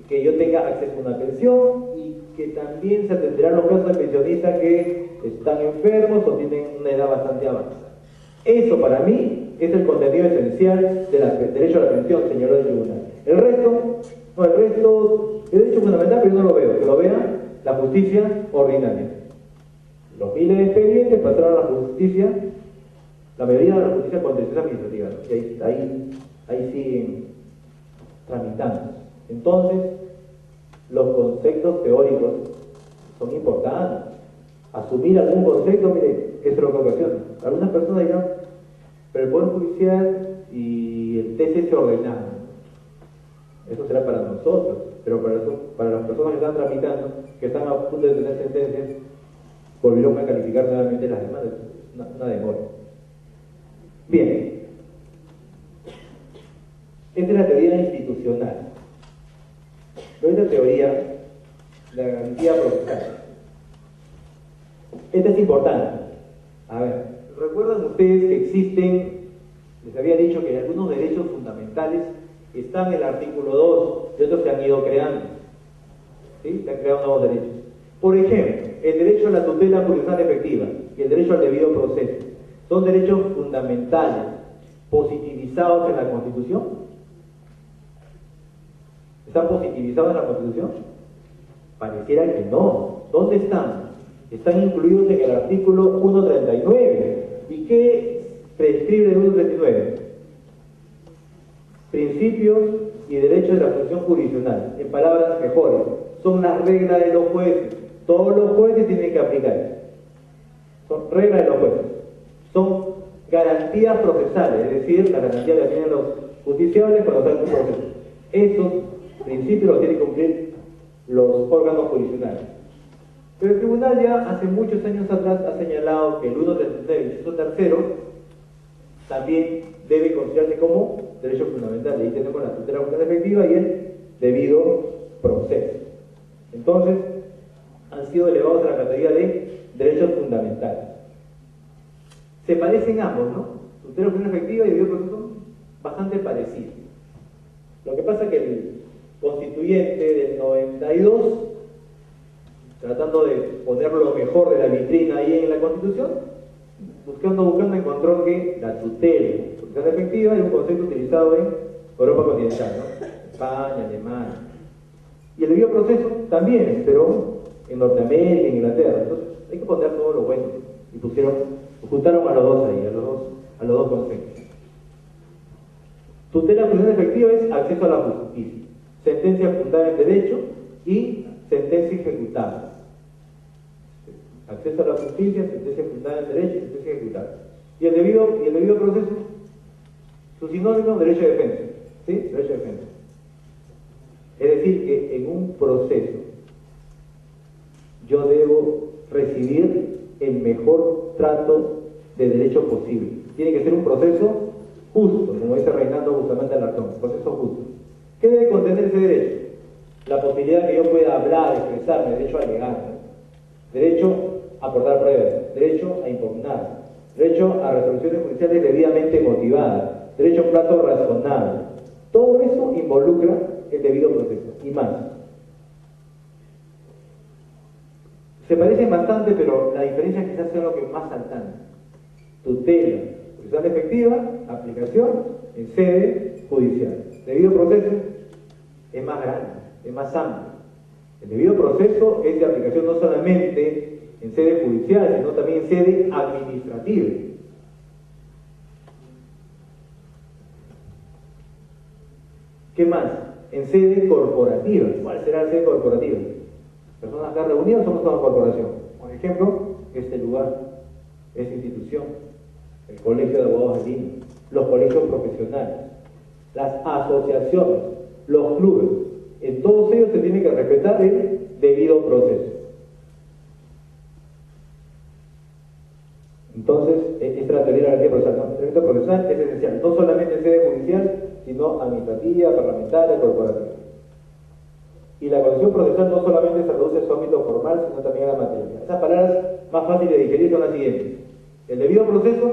Que yo tenga acceso a una pensión y que también se atenderán los casos de pensionistas que están enfermos o tienen una edad bastante avanzada. Eso para mí es el contenido esencial del derecho a la pensión, señaló el tribunal. El resto es derecho fundamental, pero yo no lo veo, que lo vea la justicia ordinaria. Los miles de expedientes pasaron a la justicia, la mayoría de la justicia contenciosa administrativa, ¿no? Y ahí siguen tramitando. Entonces, los conceptos teóricos son importantes. Asumir algún concepto, mire, eso es lo que ocasiona. Algunas personas dirán, pero el Poder Judicial y el TC se ordenaron. Eso será para nosotros, pero para las personas que están tramitando, que están a punto de tener sentencias, volvieron a calificar nuevamente las demandas. Una demora. Bien. Esta es la teoría institucional. Pero esta teoría, la garantía procesal. Esta es importante. A ver, ¿recuerdan ustedes que existen, les había dicho que algunos derechos fundamentales están en el artículo 2 y otros se han ido creando? ¿Sí? Se han creado nuevos derechos. Por ejemplo, el derecho a la tutela jurisdiccional efectiva y el derecho al debido proceso son derechos fundamentales positivizados en la Constitución. ¿Están positivizados en la Constitución? Pareciera que no. ¿Dónde están? Están incluidos en el artículo 139. ¿Y qué prescribe el 139? Principios y derechos de la función jurisdiccional. En palabras mejores, son las reglas de los jueces. Todos los jueces tienen que aplicar. Son reglas de los jueces. Son garantías procesales, es decir, la garantía que tienen los justiciables cuando están en un proceso. Esos principios los tienen que cumplir los órganos jurisdiccionales. Pero el tribunal ya hace muchos años atrás ha señalado que el 136, inciso tercero, también debe considerarse como derecho fundamental. Ahí tenemos la tutela judicial efectiva y el debido proceso. Entonces, han sido elevados a la categoría de derechos fundamentales. Se parecen ambos, ¿no? Tutela judicial efectiva y debido proceso son bastante parecidos. Lo que pasa es que el constituyente del 92 tratando de poner lo mejor de la vitrina ahí en la Constitución, buscando, encontró que la tutela judicial efectiva es un concepto utilizado en Europa continental, ¿no? España, Alemania. Y el debido proceso también, pero en Norteamérica, en Inglaterra. Entonces hay que poner todo lo bueno. Y juntaron a los dos ahí, a los dos conceptos. Tutela judicial efectiva es acceso a la justicia, sentencia fundada en derecho y sentencia ejecutable. Acceso a la justicia, sentencia fundada en derecho y sentencia ejecutable. Y el debido proceso, su sinónimo, derecho de defensa. ¿Sí? Derecho de defensa. Es decir, que en un proceso yo debo recibir el mejor trato de derecho posible. Tiene que ser un proceso justo, como dice Reinaldo Bustamante Alarcón, un proceso justo. ¿Qué debe contener ese derecho? La posibilidad que yo pueda hablar, expresarme, derecho a alegar, derecho a aportar pruebas, derecho a impugnar, derecho a resoluciones judiciales debidamente motivadas, derecho a un plazo razonable. Todo eso involucra el debido proceso y más. Se parecen bastante, pero la diferencia quizás sea lo que más saltante. Tutela judicial efectiva, aplicación en sede judicial. Debido proceso es más grande, es más amplio. El debido proceso es de aplicación no solamente en sede judicial, sino también en sede administrativa. ¿Qué más? En sede corporativa. ¿Cuál será la sede corporativa? Personas acá reunidas somos una corporación. Por ejemplo, este lugar, esta institución, el Colegio de Abogados de Lima, los colegios profesionales, las asociaciones, los clubes. En todos ellos se tiene que respetar el debido proceso. Entonces, esta es la teoría de la garantía procesal, ¿no? El derecho procesal es esencial, no solamente en sede judicial, sino administrativa, parlamentaria, corporativa. Y la condición procesal no solamente se reduce a su ámbito formal, sino también a la materialidad. Esas palabras más fáciles de digerir son las siguientes. El debido proceso,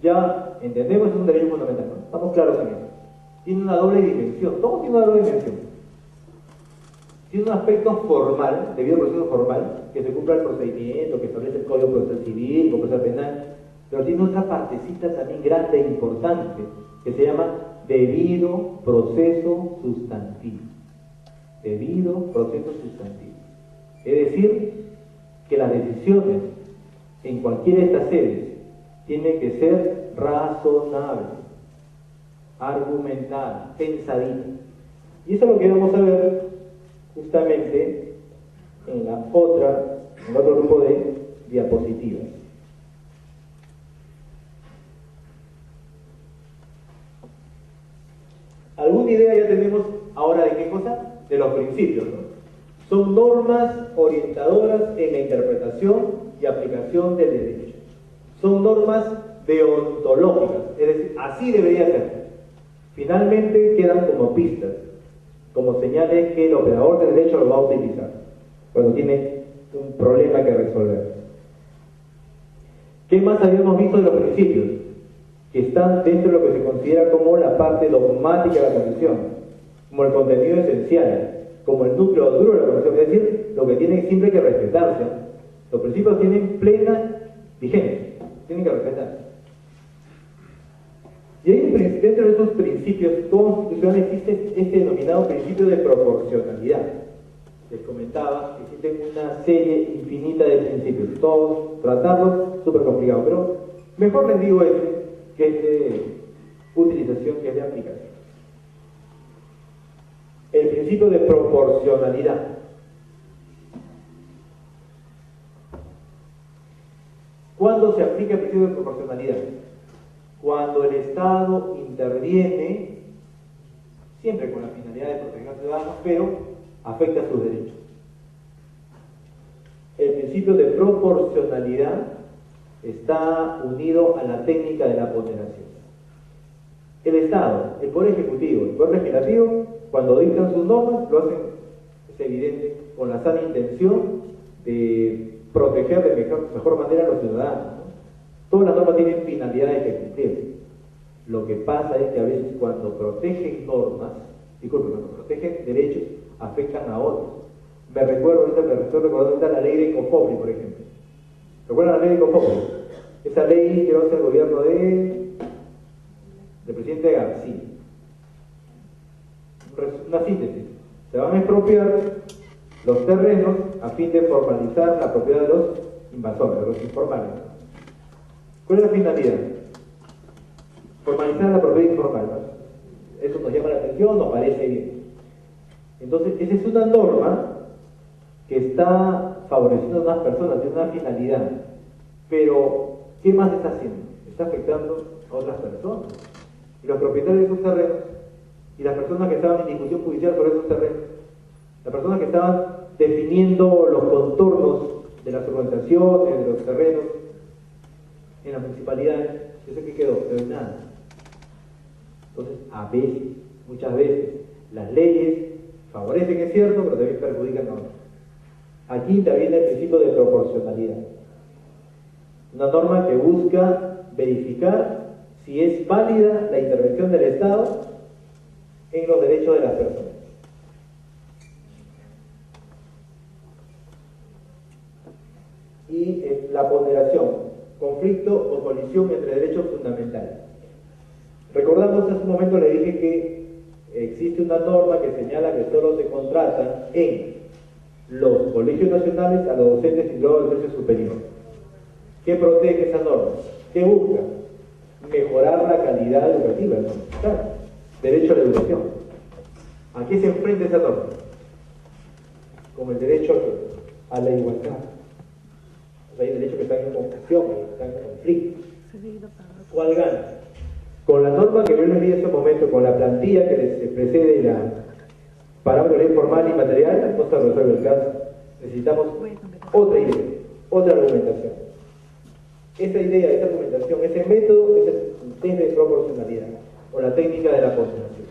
ya entendemos, es un derecho fundamental, ¿no? Estamos claros en eso. Tiene una doble dimensión, todo tiene una doble dimensión. Tiene un aspecto formal, debido proceso formal, que se cumpla el procedimiento, que establece el Código Procesal Civil, el Código Procesal Penal, pero tiene otra partecita también grande e importante, que se llama debido proceso sustantivo. Debido proceso sustantivo. Es decir, que las decisiones en cualquiera de estas sedes tienen que ser razonables, argumentadas, pensaditas. Y eso es lo que vamos a ver justamente en el otro grupo de diapositivas. ¿Alguna idea ya tenemos ahora de qué cosa? De los principios, ¿no? Son normas orientadoras en la interpretación y aplicación del derecho. Son normas deontológicas, es decir, así debería ser. Finalmente quedan como pistas, como señales que el operador del derecho lo va a utilizar cuando tiene un problema que resolver. ¿Qué más habíamos visto de los principios? Que están dentro de lo que se considera como la parte dogmática de la Constitución, como el contenido esencial, como el núcleo duro de la Constitución, es decir, lo que tiene siempre que respetarse. Los principios tienen plena vigencia, tienen que respetarse. Y ahí, dentro de esos principios constitucionales existe este denominado principio de proporcionalidad. Les comentaba, existen una serie infinita de principios, todos tratarlos súper complicado, pero mejor les digo que es de utilización, que es de aplicación. El principio de proporcionalidad. ¿Cuándo se aplica el principio de proporcionalidad? Cuando el Estado interviene, siempre con la finalidad de proteger a los ciudadanos, pero afecta sus derechos. El principio de proporcionalidad está unido a la técnica de la ponderación. El Estado, el Poder Ejecutivo, el Poder Legislativo, cuando dictan sus normas, lo hacen, es evidente, con la sana intención de proteger de mejor manera a los ciudadanos, ¿no? Todas las normas tienen finalidades que cumplir. Lo que pasa es que a veces cuando protegen normas, cuando protegen derechos, afectan a otros. me estoy recordando ahorita la ley de Cofopri, por ejemplo. ¿Recuerdan la ley de Cofopri? Esa ley que hace el gobierno del presidente García. Una síntesis. Se van a expropiar los terrenos a fin de formalizar la propiedad de los invasores, de los informales. ¿Cuál es la finalidad? Formalizar la propiedad informal, ¿no? Eso nos llama la atención, nos parece bien. Entonces, esa es una norma que está favoreciendo a unas personas, tiene una finalidad. Pero, ¿qué más está haciendo? Está afectando a otras personas. Y los propietarios de esos terrenos, y las personas que estaban en discusión judicial sobre esos terrenos, las personas que estaban definiendo los contornos de las urbanizaciones, de los terrenos, en las municipalidades, ¿eso qué quedó? Quedó en nada. Entonces, a veces, muchas veces, las leyes favorecen, es cierto, pero también perjudican a otros. Aquí interviene el principio de proporcionalidad. Una norma que busca verificar si es válida la intervención del Estado en los derechos de las personas. Y la ponderación, conflicto o colisión entre derechos fundamentales. Recordamos, hace un momento le dije que existe una norma que señala que solo se contrata en los colegios nacionales a los docentes titulados del tercio superior. ¿Qué protege esa norma? ¿Qué busca? Mejorar la calidad educativa, ¿no? Claro, derecho a la educación. ¿A qué se enfrenta esa norma? Con el derecho a la igualdad. O sea, hay derechos que están en confusión, que están en conflicto. ¿Cuál gana? Con la norma que yo les di en ese momento, con la plantilla que les precede la parámetro informal y material, no se resuelve el caso. Necesitamos otra idea, otra argumentación. Esa idea, esa argumentación, ese método es el test de proporcionalidad o la técnica de la ponderación.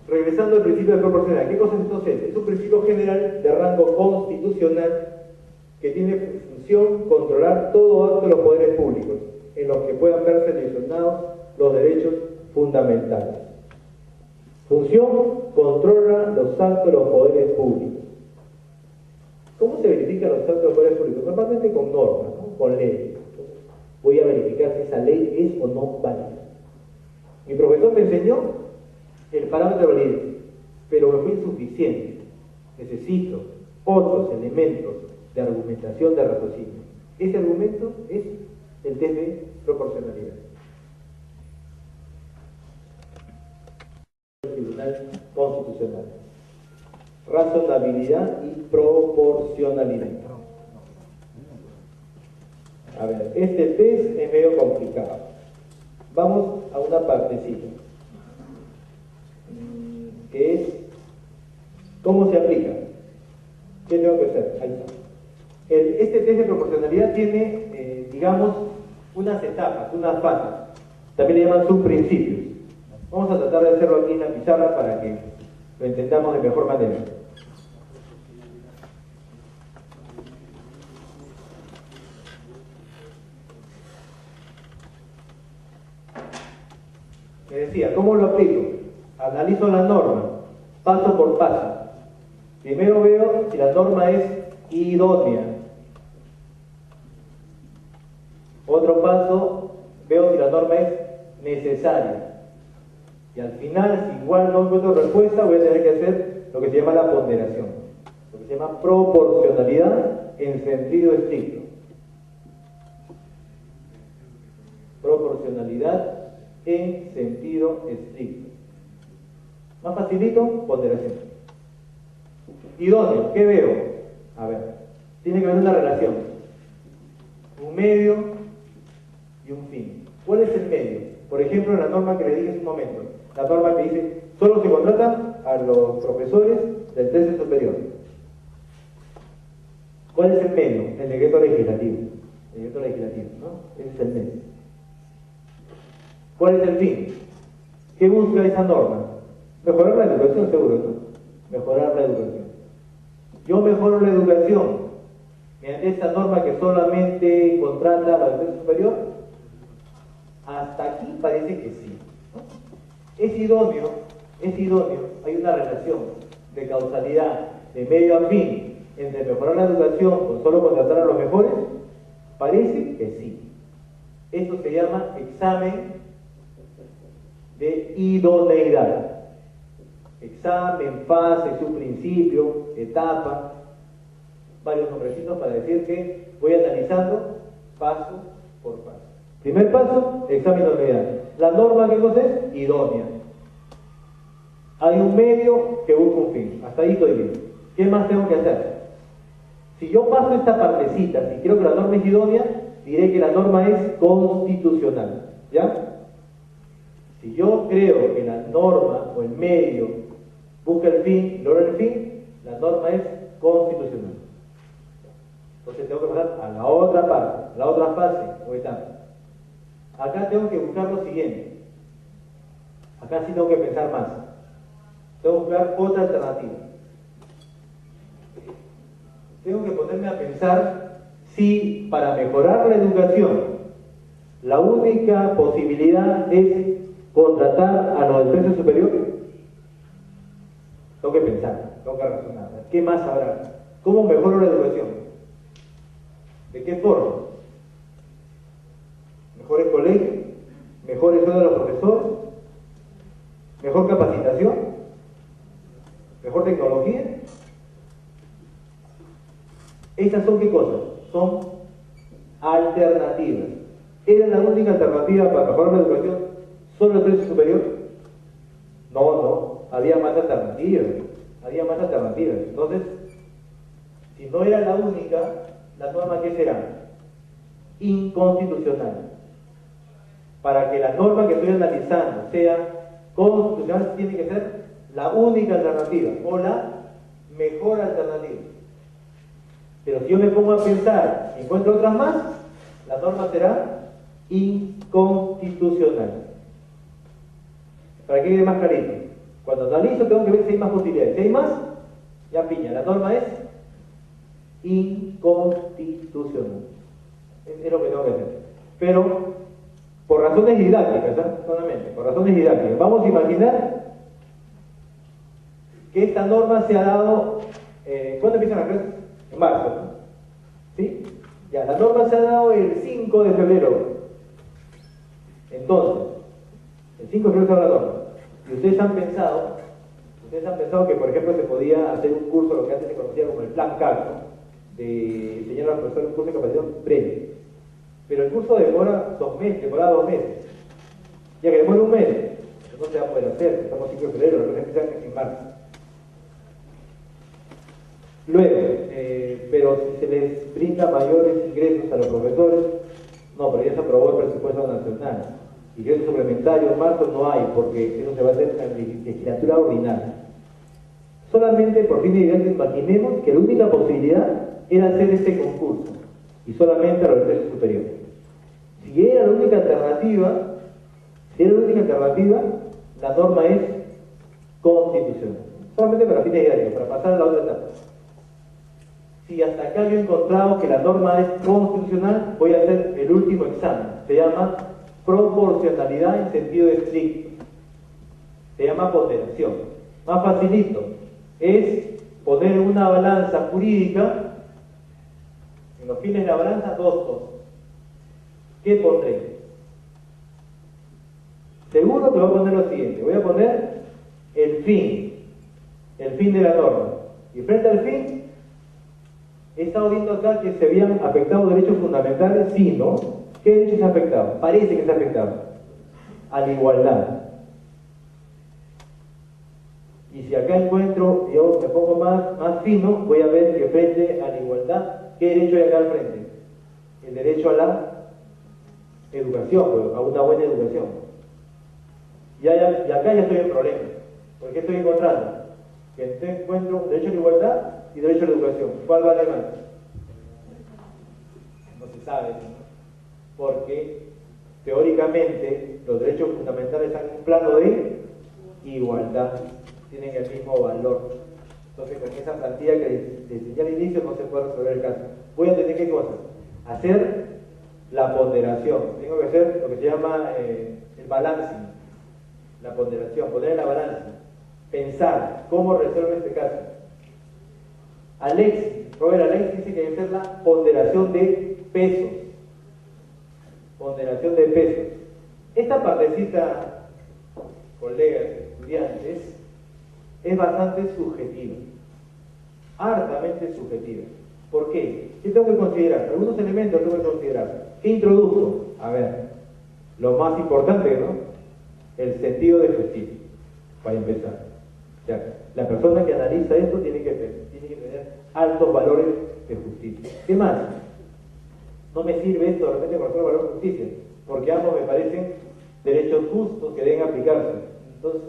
Regresando al principio de proporcionalidad, ¿qué cosa es entonces? Es un principio general de rango constitucional que tiene función controlar todo acto de los poderes públicos, en los que puedan verse lesionados los derechos fundamentales. Función, controla los actos de los poderes públicos. ¿Cómo se verifican los actos de los poderes públicos? Normalmente con normas, ¿no? Con leyes. Voy a verificar si esa ley es o no válida. Mi profesor me enseñó el parámetro de validez, pero me fue insuficiente. Necesito otros elementos de argumentación, de raciocinio. Ese argumento es el test de proporcionalidad. Tribunal Constitucional. Razonabilidad y proporcionalidad. A ver, este test es medio complicado. Vamos a una partecita, que es ¿cómo se aplica? ¿Qué tengo que hacer? Ahí está. Este test de proporcionalidad tiene, digamos, unas etapas, unas fases. También le llaman subprincipios. Vamos a tratar de hacerlo aquí en la pizarra para que lo entendamos de mejor manera. Me decía, ¿cómo lo aplico? Analizo la norma, paso por paso. Primero veo si la norma es idónea. Otro paso, veo si la norma es necesaria. Y al final, si igual no encuentro respuesta, voy a tener que hacer lo que se llama la ponderación, lo que se llama proporcionalidad en sentido estricto. Proporcionalidad en sentido estricto. Más facilito, ponderación. Idóneo, ¿qué veo? A ver, tiene que haber una relación, un medio y un fin. ¿Cuál es el medio? Por ejemplo, en la norma que le dije hace un momento, la norma que dice, solo se contrata a los profesores del tercio superior. ¿Cuál es el medio? El decreto legislativo. El decreto legislativo, ¿no? Ese es el medio. ¿Cuál es el fin? ¿Qué busca esa norma? Mejorar la educación, seguro, ¿no? Mejorar la educación. Yo mejoro la educación mediante esta norma que solamente contrata a la educación superior. Hasta aquí parece que sí, ¿no? Es idóneo, hay una relación. de causalidad de medio a fin entre mejorar la educación con solo contratar a los mejores? Parece que sí. Esto se llama examen de idoneidad. Examen, fase, subprincipio, etapa, varios nombrecitos para decir que voy analizando paso por paso. Primer paso, examen de idoneidad. La norma, ¿qué cosa es? Idónea. Hay un medio que busca un fin. Hasta ahí estoy bien. ¿Qué más tengo que hacer? Si yo paso esta partecita, si creo que la norma es idónea, diré que la norma es constitucional. ¿Ya? Si yo creo que la norma o el medio busca el fin, logra el fin, la norma es constitucional. Entonces tengo que pasar a la otra parte, a la otra fase o etapa. Acá tengo que buscar lo siguiente. Acá sí tengo que pensar más. Tengo que buscar otra alternativa. Tengo que ponerme a pensar si para mejorar la educación la única posibilidad es contratar a los del precio superior. Tengo que pensar, tengo que razonar. ¿Qué más habrá? ¿Cómo mejoro la educación? ¿De qué forma? ¿Mejores colegios? ¿Mejores sueldos de los profesores? ¿Mejor capacitación? ¿Mejor tecnología? ¿Estas son qué cosas? Son alternativas. ¿Era la única alternativa para mejorar la educación solo el precio superior? No, había más alternativas. Entonces, si no era la única, la norma ¿qué será? Inconstitucional. Para que la norma que estoy analizando sea constitucional, tiene que ser la única alternativa o la mejor alternativa. Pero si yo me pongo a pensar y encuentro otras más, la norma será inconstitucional. Para que quede más clarito. Cuando analizo tengo que ver si hay más posibilidades. Si hay más, ya piña. La norma es inconstitucional. Es lo que tengo que hacer. Pero, por razones didácticas, ¿eh? Solamente, por razones didácticas. Vamos a imaginar que esta norma se ha dado... ¿cuándo empiezan las clases? En marzo, ¿no? ¿Sí? Ya, la norma se ha dado el 5 de febrero. Entonces, el 5 de febrero se da la norma. Y ustedes han pensado que, por ejemplo, se podía hacer un curso, lo que antes se conocía como el Plan CAC, ¿no? De enseñar a los profesores un curso de capacitación previo. Pero el curso demora 2 meses, Ya que demora un mes, no se va a poder hacer, estamos 5 de febrero, la clase empieza en marzo. Luego, pero si se les brinda mayores ingresos a los profesores, no, pero ya se aprobó el presupuesto nacional. Ingresos suplementarios en marzo no hay, porque eso se va a hacer en la legislatura ordinaria. Solamente por fin de evidencia, imaginemos que la única posibilidad era hacer este concurso, y solamente a los precios superiores. Si era la única alternativa, la norma es constitucional. Solamente para fines didácticos, para pasar a la otra etapa. Si hasta acá yo he encontrado que la norma es constitucional, voy a hacer el último examen. Se llama proporcionalidad en sentido estricto. Se llama ponderación. Más facilito. Es poner una balanza jurídica. En los fines de la balanza, 2 cosas. ¿Qué pondré? Seguro que voy a poner lo siguiente. Voy a poner el fin de la norma. Y frente al fin, he estado viendo acá que se habían afectado derechos fundamentales, sí, ¿no? ¿Qué derechos se han afectado? Parece que se ha afectado a la igualdad. Y si acá encuentro, yo me pongo más fino, voy a ver que frente a la igualdad, ¿qué derecho hay acá al frente? El derecho a la educación, a una buena educación. Y acá ya estoy en problema. ¿Por qué estoy encontrando? Que encuentro derecho a la igualdad y derecho a la educación. ¿Cuál vale más? No se sabe, ¿no? Porque teóricamente los derechos fundamentales están en un plano de igualdad, tienen el mismo valor. Entonces con esa plantilla que les enseñé al inicio no se puede resolver el caso. Voy a tener ¿qué cosas? Hacer la ponderación. Tengo que hacer lo que se llama el balancing. La ponderación, poner en la balanza pensar cómo resuelve este caso. Robert Alexis dice que debe ser la ponderación de pesos. Ponderación de pesos. Esta partecita, colegas, estudiantes, es bastante subjetiva. Hartamente subjetiva. ¿Por qué? ¿Qué tengo que considerar? Algunos elementos tengo que considerar. ¿Qué introduzco? A ver, lo más importante, ¿no? El sentido de justicia, para empezar. O sea, la persona que analiza esto tiene que tener altos valores de justicia. ¿Qué más? No me sirve esto de repente con el valor de justicia, porque ambos me parecen derechos justos que deben aplicarse. Entonces,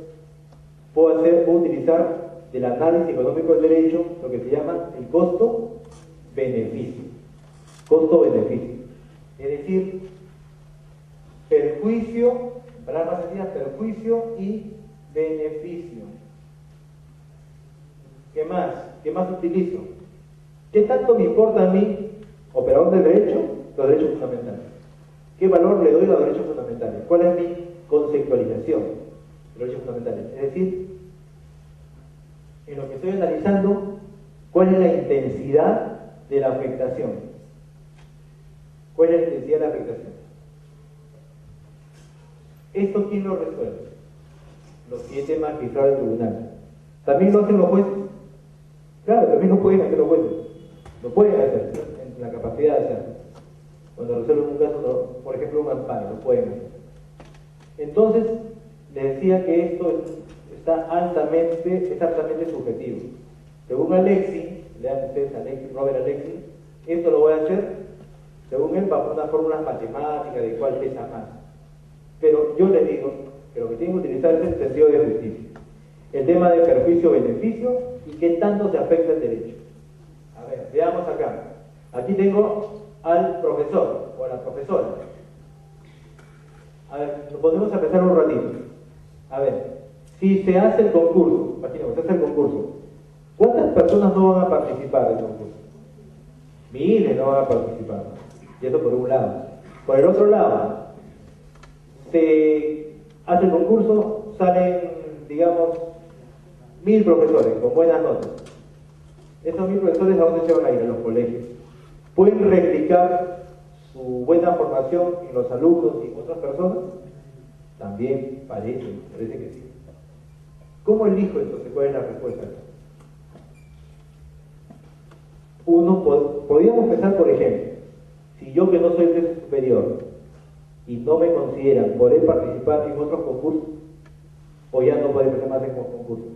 puedo utilizar del análisis económico del derecho lo que se llama el costo-beneficio. Costo-beneficio. Es decir, perjuicio, en palabras más sencillas, perjuicio y beneficio. ¿Qué más? ¿Qué más utilizo? ¿Qué tanto me importa a mí, operador del derecho, los derechos fundamentales? ¿Qué valor le doy a los derechos fundamentales? ¿Cuál es mi conceptualización de los derechos fundamentales? Es decir, en lo que estoy analizando, ¿cuál es la intensidad de la afectación? ¿Cuál es la intensidad de la afectación? ¿Esto quién lo resuelve? Los 7 magistrados del tribunal. ¿También lo hacen los jueces? Claro, también lo pueden hacer los jueces. Lo pueden hacer, ¿no? En la capacidad de hacerlo. Cuando resuelven un caso, por ejemplo, un amparo, lo pueden hacer. Entonces, les decía que esto está altamente subjetivo. Según Alexis, lean ustedes Robert Alexis, esto lo voy a hacer, según él, bajo unas fórmulas matemáticas de cuál pesa más. Pero yo les digo que lo que tienen que utilizar es el sentido de justicia. El tema de perjuicio-beneficio y qué tanto se afecta el derecho. A ver, veamos acá. Aquí tengo al profesor o a la profesora. A ver, nos podemos empezar un ratito. A ver, si se hace el concurso, imaginemos, se hace el concurso, ¿cuántas personas no van a participar del concurso? Miles no van a participar. Y eso por un lado. Por el otro lado, se hace el concurso, salen, digamos, 1000 profesores con buenas notas. Esos 1000 profesores, ¿a dónde se van a ir? A los colegios. ¿Pueden replicar su buena formación en los alumnos y otras personas? También parece que sí. ¿Cómo elijo entonces cuál es la respuesta? Podríamos pensar, por ejemplo, si yo que no soy juez superior y no me consideran poder participar en otros concursos, o ya no puedo empezar más en concursos.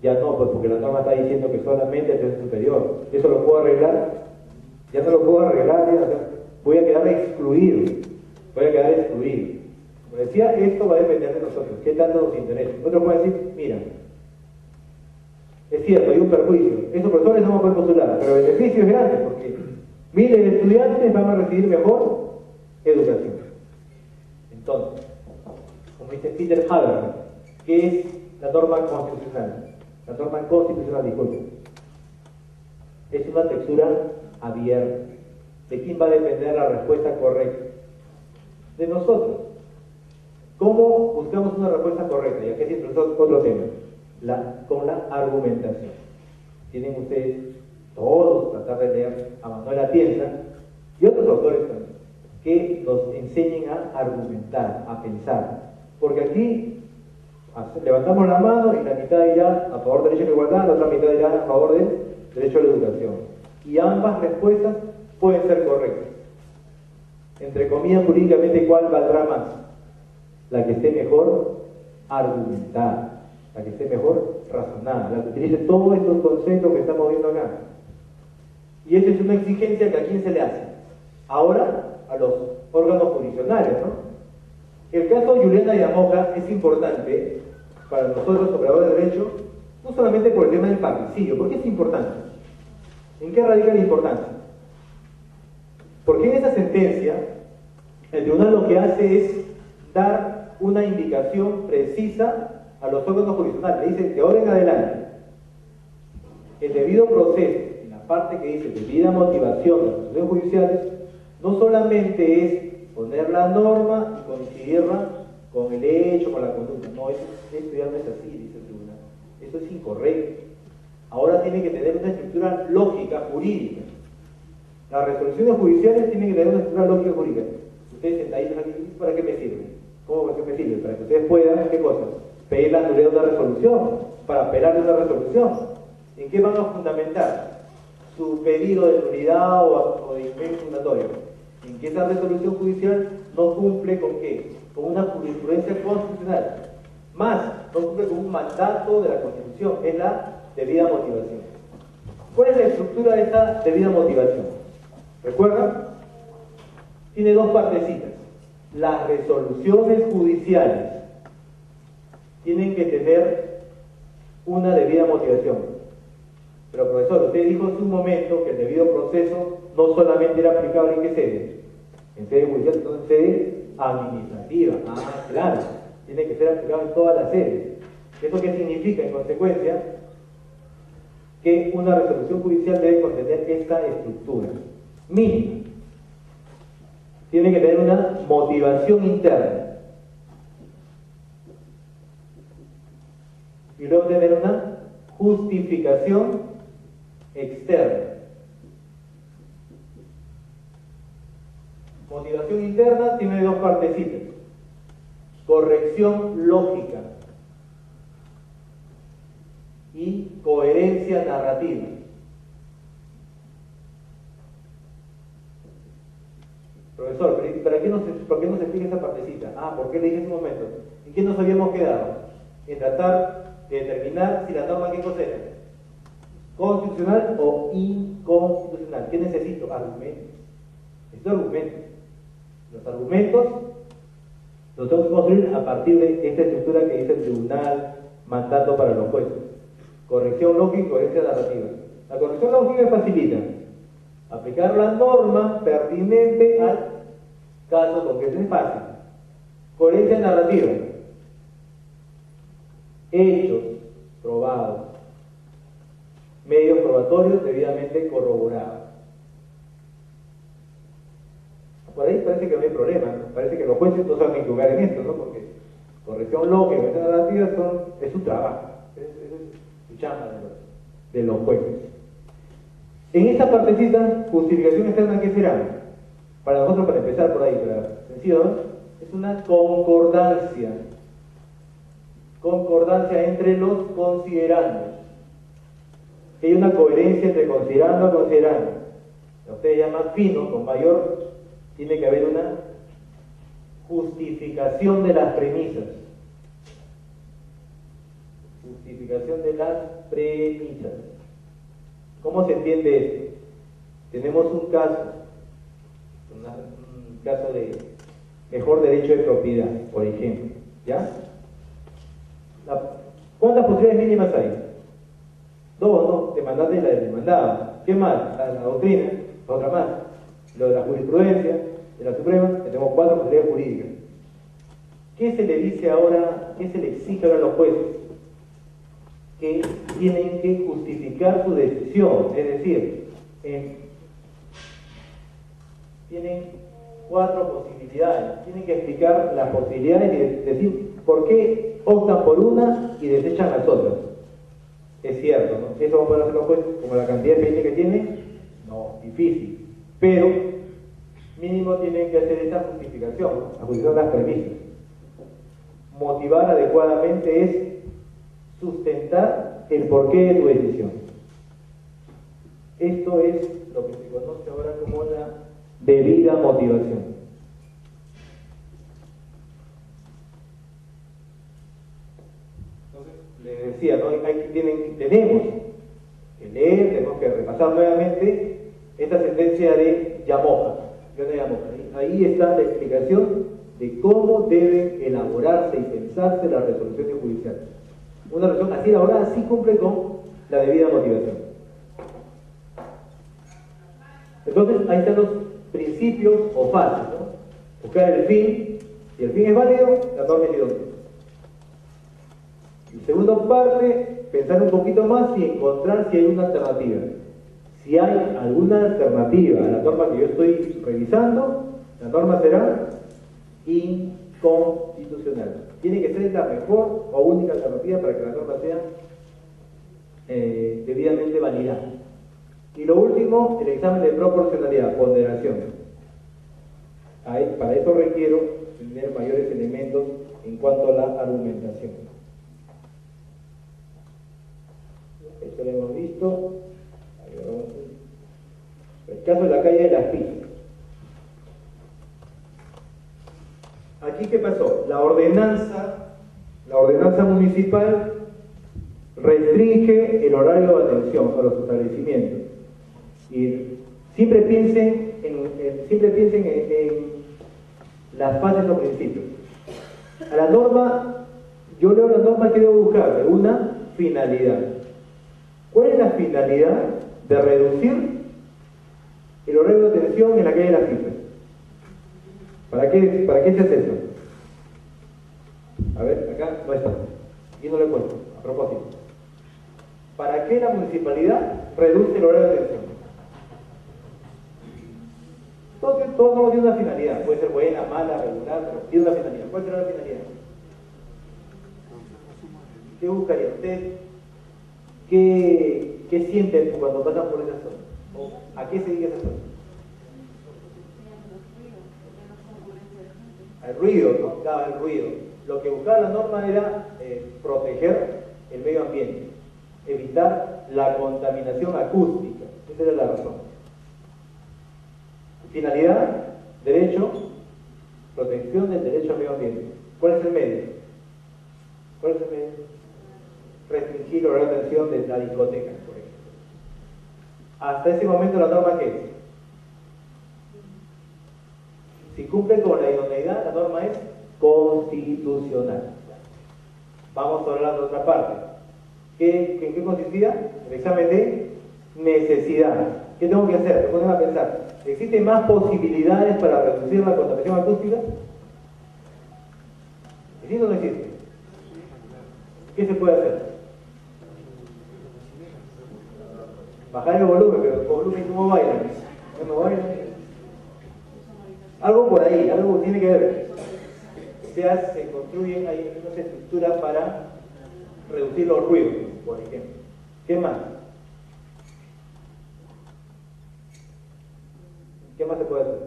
Ya no, pues porque la norma está diciendo que solamente el juez superior. ¿Eso lo puedo arreglar? Ya no lo puedo arreglar, voy a quedar excluido. Como decía, esto va a depender de nosotros, qué tanto nos interesa. Otros pueden decir, mira, es cierto, hay un perjuicio, esos profesores no van a poder postular, pero el beneficio es grande porque miles de estudiantes van a recibir mejor educación. Entonces, como dice Peter Haber, ¿qué es la norma constitucional? La norma constitucional, disculpen, es una textura abierta. ¿De quién va a depender la respuesta correcta? De nosotros. ¿Cómo buscamos una respuesta correcta? Y aquí es otro tema. Con la argumentación. Tienen ustedes todos tratar de leer a Manuel Atienza y otros autores también, que nos enseñen a argumentar, a pensar. Porque aquí levantamos la mano y la mitad irá a favor del derecho a la igualdad, la otra mitad irá a favor del derecho a la educación. Y ambas respuestas pueden ser correctas. Entre comillas, jurídicamente, ¿cuál valdrá más? La que esté mejor argumentada, la que esté mejor razonada, la que utilice todos estos conceptos que estamos viendo acá. Y esa es una exigencia que a quién se le hace. Ahora, a los órganos jurisdiccionales, ¿no? El caso de Juliana Yamoja es importante para nosotros, operadores de derecho, no solamente por el tema del parricidio. ¿Por qué es importante? ¿En qué radica la importancia? Porque en esa sentencia, el tribunal lo que hace es dar una indicación precisa a los órganos jurisdiccionales. Le dice, de ahora en adelante, el debido proceso, en la parte que dice debida motivación de los procesos judiciales, no solamente es poner la norma y coincidirla con el hecho, con la conducta. No, esto ya no es así, dice el tribunal. Eso es incorrecto. Ahora tiene que tener una estructura lógica, jurídica. Las resoluciones judiciales tienen que tener una estructura lógica jurídica. Ustedes sentaditos aquí, ¿para qué me sirve? ¿Cómo para qué me sirve? Para que ustedes puedan, ¿qué cosa? Pedir la nulidad de una resolución, para apelar de una resolución. ¿En qué van a fundamentar su pedido de nulidad o de impedimento fundatorio? En que esa resolución judicial no cumple con ¿qué? Con una jurisprudencia constitucional. Más, no cumple con un mandato de la Constitución, es la debida motivación. ¿Cuál es la estructura de esta debida motivación? ¿Recuerdan? Tiene dos partecitas. Las resoluciones judiciales tienen que tener una debida motivación. Pero profesor, usted dijo hace un momento que el debido proceso no solamente era aplicable en qué sede, en sede judicial, sino en sede administrativa. Ah, claro, tiene que ser aplicable en todas las sedes. ¿Eso qué significa? En consecuencia, que una resolución judicial debe contener esta estructura mínima. Tiene que tener una motivación interna y luego tener una justificación externa. Motivación interna tiene dos partecitas: corrección lógica y coherencia narrativa. Profesor, ¿por qué no se explica esa partecita? Ah, ¿por qué le dije en ese momento? ¿En qué nos habíamos quedado? En tratar de determinar si la norma qué cosa era, constitucional o inconstitucional. ¿Qué necesito? Argumentos. Necesito argumentos. Los argumentos los tengo que construir a partir de esta estructura que dice el tribunal, mandato para los jueces. Corrección lógica y coherencia narrativa. La corrección lógica facilita aplicar la norma pertinente al caso concreto, es fácil. Coherencia narrativa: hechos probados, medios probatorios debidamente corroborados. Por ahí parece que no hay problema, ¿no? Parece que los jueces no saben jugar en esto, ¿no? Porque corrección lógica y coherencia narrativa es su trabajo, es su chamba de los jueces. En esta partecita, justificación externa, ¿qué será? Para nosotros, para empezar por ahí, sencillo, ¿no? Es una concordancia. Concordancia entre los considerandos. Hay una coherencia entre considerando a considerando. Ustedes ya más fino, con mayor, tiene que haber una justificación de las premisas. Justificación de las premisas. ¿Cómo se entiende esto? Tenemos un caso de mejor derecho de propiedad, por ejemplo, ¿ya? ¿Cuántas posibilidades mínimas hay? Dos, ¿no? Demandante y la del demandado. ¿Qué más? La doctrina, otra más. Lo de la jurisprudencia, de la Suprema, tenemos 4 posibilidades jurídicas. ¿Qué se le dice ahora, qué se le exige ahora a los jueces? Que tienen que justificar su decisión, es decir, tienen 4 posibilidades, tienen que explicar las posibilidades y decir por qué optan por una y desechan las otras. Es cierto, ¿no? ¿Eso va a poder hacer los jueces como la cantidad de experiencia que tienen? No, difícil, pero mínimo tienen que hacer esa justificación, ¿no? La justificación de las premisas. Motivar adecuadamente es sustentar el porqué de tu decisión. Esto es lo que se conoce ahora como la debida motivación. Entonces, les decía, ¿no? Tenemos que leer, tenemos que repasar nuevamente esta sentencia de Yamoja. Ahí está la explicación de cómo deben elaborarse y pensarse las resoluciones judiciales. Una resolución así elaborada sí cumple con la debida motivación. Entonces, ahí están los principios o fases, ¿no? Buscar el fin, si el fin es válido, la norma es idónea. Y segunda parte, pensar un poquito más y encontrar si hay una alternativa. Si hay alguna alternativa a la norma que yo estoy revisando, la norma será infalible. inconstitucional. Tiene que ser la mejor o única alternativa para que la norma sea debidamente validada. Y lo último, el examen de proporcionalidad, ponderación. Para eso requiero tener mayores elementos en cuanto a la argumentación. Esto lo hemos visto. El caso de la calle de las Pisas. Aquí, ¿qué pasó? La ordenanza municipal restringe el horario de atención a los establecimientos. Y siempre piensen en las fases o principios. A la norma, yo leo la norma que debo buscar una finalidad. ¿Cuál es la finalidad de reducir el horario de atención en la calle de las Pisas? ¿Para qué se hace eso? A ver, acá no está. Y no lo he puesto, a propósito. ¿Para qué la municipalidad reduce el horario de atención? Todo no tiene una finalidad. Puede ser buena, mala, regular, pero tiene una finalidad. ¿Cuál será la finalidad? ¿Qué buscaría usted? ¿Qué sienten cuando pasan por esa zona? ¿O a qué se dedica esa zona? Al ruido, ¿no? Claro, el ruido. Lo que buscaba la norma era proteger el medio ambiente, evitar la contaminación acústica. Esa era la razón. Finalidad, derecho, protección del derecho al medio ambiente. ¿Cuál es el medio? ¿Cuál es el medio? Restringir la atención de la discoteca, por ejemplo. Hasta ese momento la norma, ¿qué es? Si cumple con la idoneidad, la norma es constitucional. Vamos a hablar de otra parte. ¿En qué consistía? El examen de necesidad. ¿Qué tengo que hacer? Me ponen a pensar. ¿Existen más posibilidades para reducir la contaminación acústica? ¿Existe o no existe? ¿Qué se puede hacer? Bajar el volumen, pero el volumen ¿cómo baila? ¿Cómo baila? Algo por ahí, algo tiene que ver. Se construyen ahí unas estructuras para reducir los ruidos, por ejemplo. ¿Qué más? ¿Qué más se puede hacer?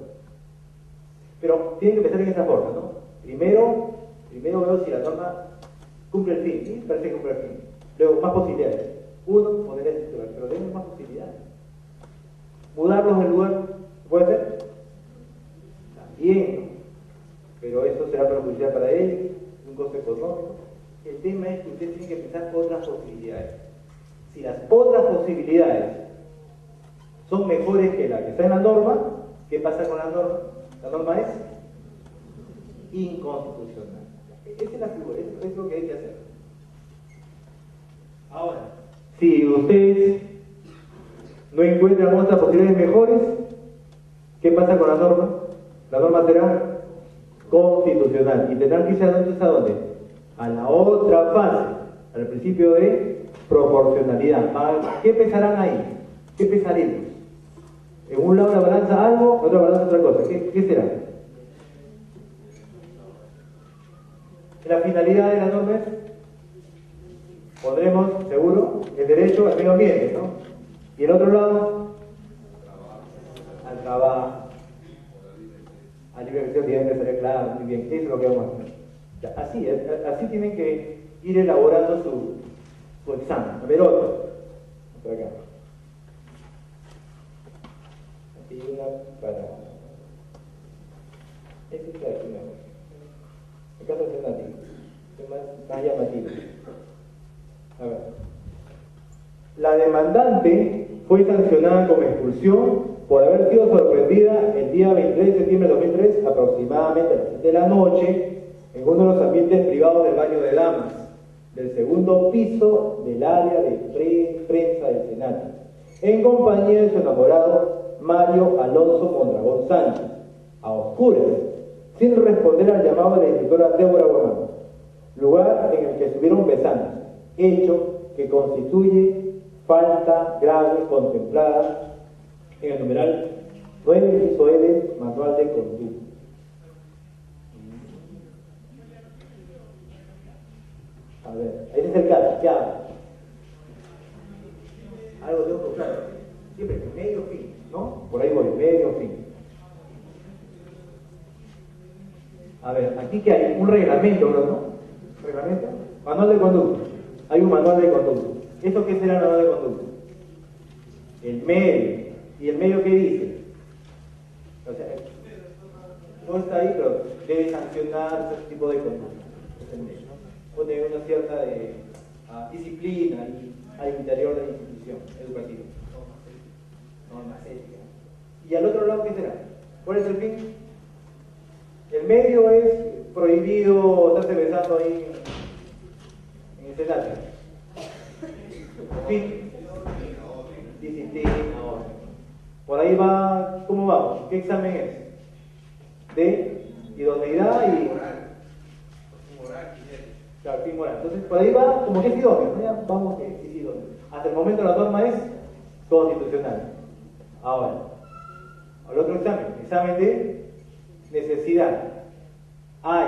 Pero tiene que empezar en esa forma, ¿no? Primero veo si la norma cumple el fin, ¿sí? Parece que cumple el fin. Luego, más posibilidades. Uno, poner estructuras, pero tenemos más posibilidades. Mudarlos del lugar, ¿puede ser? También, ¿no? Pero eso será perjudicial para él, un costo económico. El tema es que usted tiene que pensar otras posibilidades. Si las otras posibilidades son mejores que la que está en la norma, ¿qué pasa con la norma? La norma es inconstitucional. Esa es la figura, eso es lo que hay que hacer. Ahora, si ustedes no encuentran otras posibilidades mejores, ¿qué pasa con la norma? La norma será constitucional y tendrán que irse a dónde? A la otra fase, al principio de proporcionalidad. ¿Qué pesarán ahí? ¿Qué pesaremos? En un lado la balanza algo, en otro balanza otra cosa. ¿Qué será? La finalidad de la norma es, pondremos seguro, el derecho al medio ambiente, ¿no? Y el otro lado, al trabajo. A libre expresión tiene que ser claro, muy bien, eso es lo que vamos a hacer. Así tienen que ir elaborando su examen. A ver otro. Por acá. Aquí hay una para... Este está aquí, ¿no? El caso alternativo. Es más llamativo. A ver. La demandante fue sancionada con expulsión por haber sido sorprendida el día 23 de septiembre de 2003, aproximadamente a las 7 de la noche, en uno de los ambientes privados del baño de damas, del segundo piso del área de prensa del Senado, en compañía de su enamorado Mario Alonso Mondragón Sánchez, a oscuras, sin responder al llamado de la escritora Débora Guamán, lugar en el que estuvieron besando, hecho que constituye falta grave contemplada en el numeral 9 inciso E del Manual de Conducta. A ver, ese es el caso, ¿qué hago? Algo tengo que buscar. Siempre medio fin, ¿no? Por ahí voy, medio fin. A ver, aquí que hay un reglamento, ¿no? ¿Reglamento? Manual de conducta. Hay un manual de conducta. ¿Esto qué será el manual de conducta? El medio. ¿Y el medio qué dice? O sea, no está ahí, pero debe sancionar ese tipo de conducta. Pone una cierta disciplina al interior de la institución educativa. Normas éticas. ¿Y al otro lado qué será? ¿Cuál es el fin? El medio es prohibido estarse besando ahí en el escenario. Fin. Disciplina. Por ahí va, ¿cómo vamos? ¿Qué examen es? De idoneidad y claro, fin moral. Entonces, por ahí va como que es idóneo, ¿no? Ya vamos que es idóneo. Hasta el momento la norma es constitucional. Ahora, al otro examen de necesidad. Hay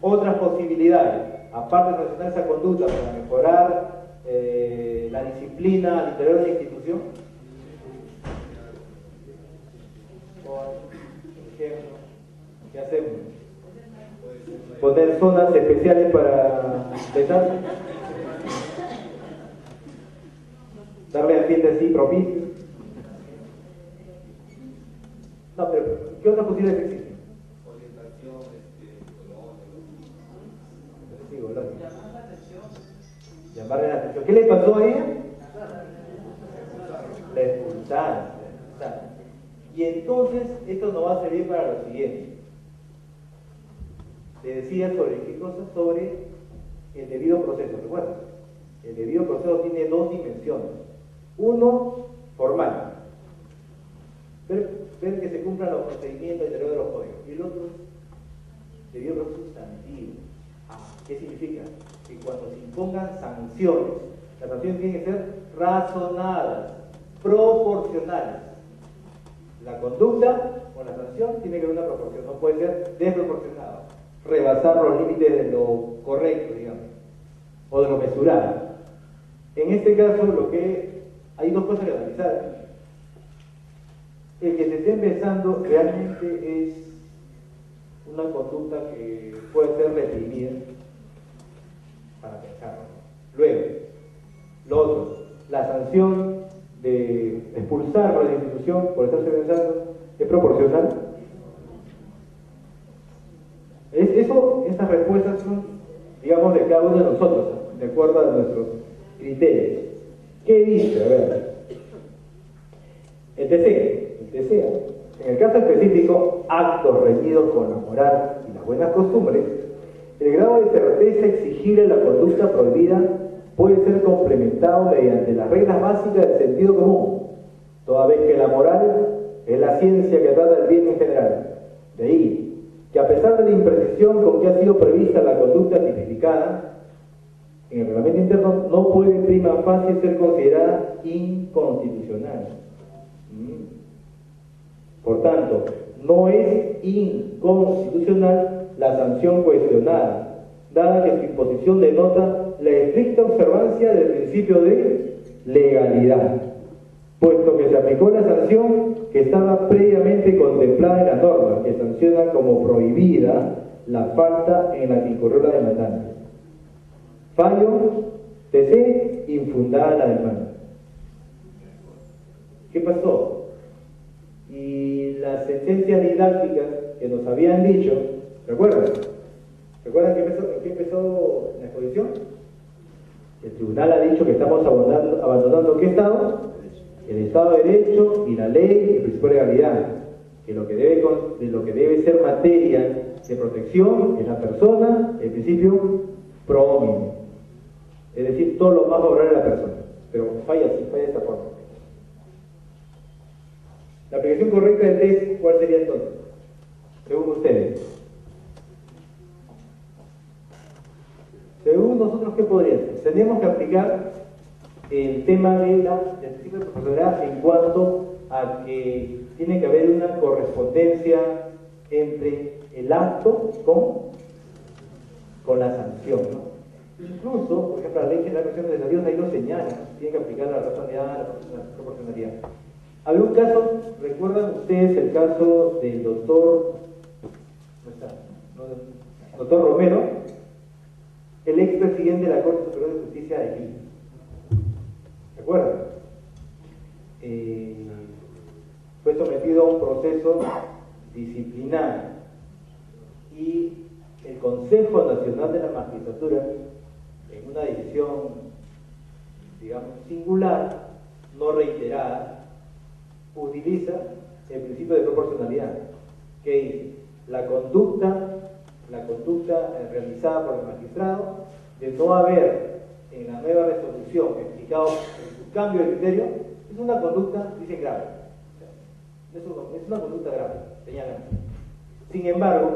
otras posibilidades, aparte de sancionar esa conducta para mejorar la disciplina al interior de la institución. Por ejemplo, ¿qué hacemos? Poner zonas especiales para besar, darle ambiente así propicio. No, pero ¿qué otras posibilidades existen? Orientación, llamarle la atención. ¿Qué le pasó a ella? La expulsaron. Y entonces esto nos va a servir para lo siguiente. Le decía sobre qué cosa, sobre el debido proceso. ¿Recuerdan? El debido proceso tiene dos dimensiones. Uno, formal. Ver que se cumplan los procedimientos interiores de los códigos. Y el otro, debido proceso sustantivo. ¿Qué significa? Que cuando se impongan sanciones, las sanciones tienen que ser razonadas, proporcionales. La conducta o la sanción tiene que haber una proporción, no puede ser desproporcionada, rebasar los límites de lo correcto, digamos, o de lo mesurado. En este caso, hay dos cosas que analizar. El que se esté empezando realmente es una conducta que puede ser reprimida para pensarlo. Luego, lo otro, la sanción de expulsar a la institución por estarse pensando es proporcional. Estas respuestas son, digamos, de cada uno de nosotros, de acuerdo a nuestros criterios. ¿Qué dice? A ver, el TC, en el caso específico, actos reñidos con la moral y las buenas costumbres, el grado de certeza exigible en la conducta prohibida puede ser complementado mediante las reglas básicas del sentido común, toda vez que la moral es la ciencia que trata el bien en general. De ahí que a pesar de la imprecisión con que ha sido prevista la conducta tipificada en el reglamento interno, no puede prima facie ser considerada inconstitucional. Por tanto, no es inconstitucional la sanción cuestionada, dada que su imposición denota la estricta observancia del principio de legalidad, puesto que se aplicó la sanción que estaba previamente contemplada en la norma, que sanciona como prohibida la falta en la que incurrió la demandante. Fallo TC, infundada la demanda. ¿Qué pasó? Y las sentencias didácticas que nos habían dicho, ¿recuerdan? ¿Recuerdan qué empezó la exposición? El tribunal ha dicho que estamos abandonando ¿qué Estado? El Estado de Derecho y la ley y el principio de legalidad. Que lo que debe ser materia de protección es la persona, el principio pro hominem. Es decir, todo lo más favorable a la persona. Pero falla de esta forma. La aplicación correcta del test, ¿cuál sería entonces? Según ustedes. Según nosotros, ¿qué podría ser? Tendríamos que aplicar el tema del principio de proporcionalidad en cuanto a que tiene que haber una correspondencia entre el acto con la sanción, ¿no? Incluso, por ejemplo, la Ley General de Pensiones de Salud ahí lo señala, tiene que aplicar la razonabilidad, la proporcionalidad. Había un caso, ¿recuerdan ustedes el caso del doctor, ¿no está? Doctor Romero, el expresidente de la Corte Superior de Justicia de Lima? ¿Recuerdan? Fue sometido a un proceso disciplinario y el Consejo Nacional de la Magistratura, en una decisión, digamos, singular, no reiterada, utiliza el principio de proporcionalidad, que dice, la conducta realizada por el magistrado, de no haber en la nueva resolución explicado su cambio de criterio, es una conducta, dice, grave. Es una conducta grave, señalan. Sin embargo,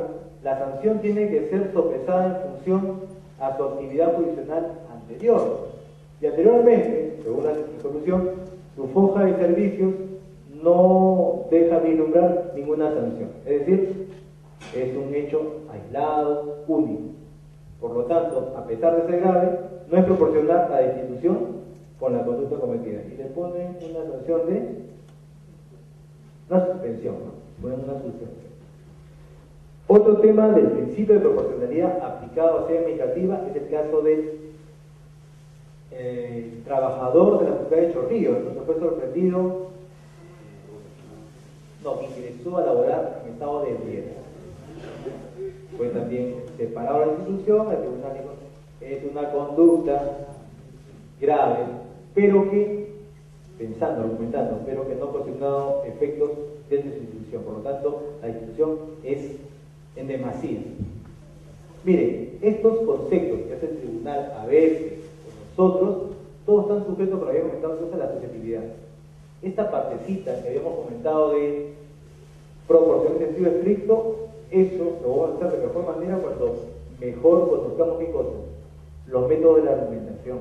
la sanción tiene que ser sopesada en función a su actividad jurisdiccional anterior. Y anteriormente, según la resolución, su foja de servicios no deja vislumbrar ninguna sanción. Es decir, es un hecho aislado, único. Por lo tanto, a pesar de ser grave, no es proporcional la destitución con la conducta cometida. Y le ponen una sanción de una suspensión, ¿no? Ponen una suspensión. Otro tema del principio de proporcionalidad aplicado a sede administrativa es el caso del trabajador de la Facultad de Chorrillos, ¿no? Que fue sorprendido, que ingresó a laborar en estado de ebriedad. Fue también separado de la institución, el tribunal dijo, es una conducta grave, pero que, argumentando, pero que no ha ocasionado efectos desde su institución. Por lo tanto, la institución es en demasía. Miren, estos conceptos que hace el tribunal a veces, con nosotros, todos están sujetos, como habíamos comentado entonces, a la susceptibilidad. Esta partecita que habíamos comentado de proporción en sentido estricto, eso lo vamos a hacer de mejor manera cuando mejor conozcamos qué cosa, los métodos de la argumentación,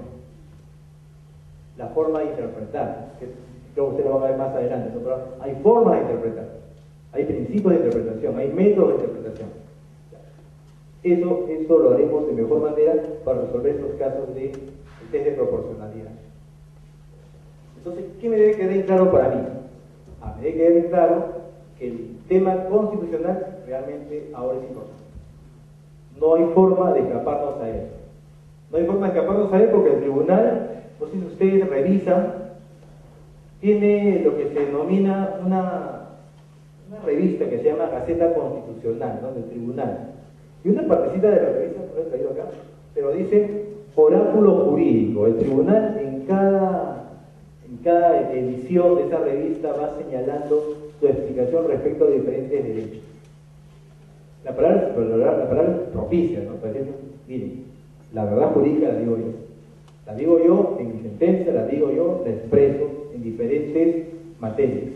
la forma de interpretar, que creo que ustedes lo van a ver más adelante, ¿no? Pero hay formas de interpretar, hay principios de interpretación, hay métodos de interpretación. Eso lo haremos de mejor manera para resolver estos casos de test de proporcionalidad. Entonces, ¿qué me debe quedar claro para mí? Me debe quedar claro que el tema constitucional realmente ahora es importante. No hay forma de escaparnos a él. No hay forma de escaparnos a él porque el tribunal, no sé si ustedes revisan, tiene lo que se denomina una revista que se llama Gaceta Constitucional, ¿no? Del tribunal. Y una partecita de la revista, no lo he traído acá, pero dice oráculo jurídico. El tribunal en cada edición de esa revista va señalando su explicación respecto a diferentes derechos. La palabra es propicia, ¿no? Para decir, miren, la verdad jurídica la digo yo. La digo yo en mi sentencia, la digo yo, la expreso en diferentes materias.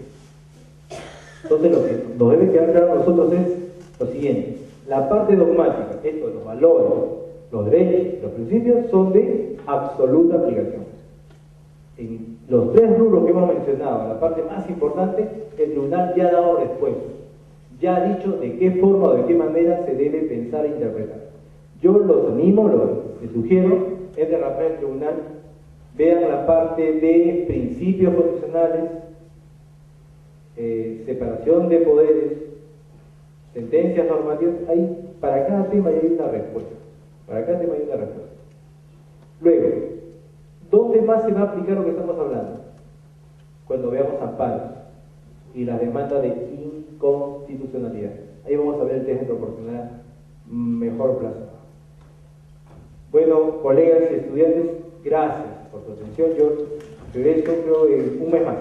Entonces lo que nos debe quedar claro a nosotros es lo siguiente: la parte dogmática, esto de los valores, los derechos, los principios, son de absoluta aplicación. En los tres rubros que hemos mencionado, la parte más importante, el tribunal ya ha dado respuesta, ya ha dicho de qué forma o de qué manera se debe pensar e interpretar. Yo los animo, les sugiero, es de la del tribunal, vean la parte de principios constitucionales, separación de poderes, sentencias normativas. Ahí, para cada tema hay una respuesta. Luego, ¿dónde más se va a aplicar lo que estamos hablando? Cuando veamos amparos y la demanda de inconstitucionalidad. Ahí vamos a ver el test de proporcionalidad mejor plasmado. Bueno, colegas y estudiantes, gracias por su atención. Yo regreso, creo, un mes más.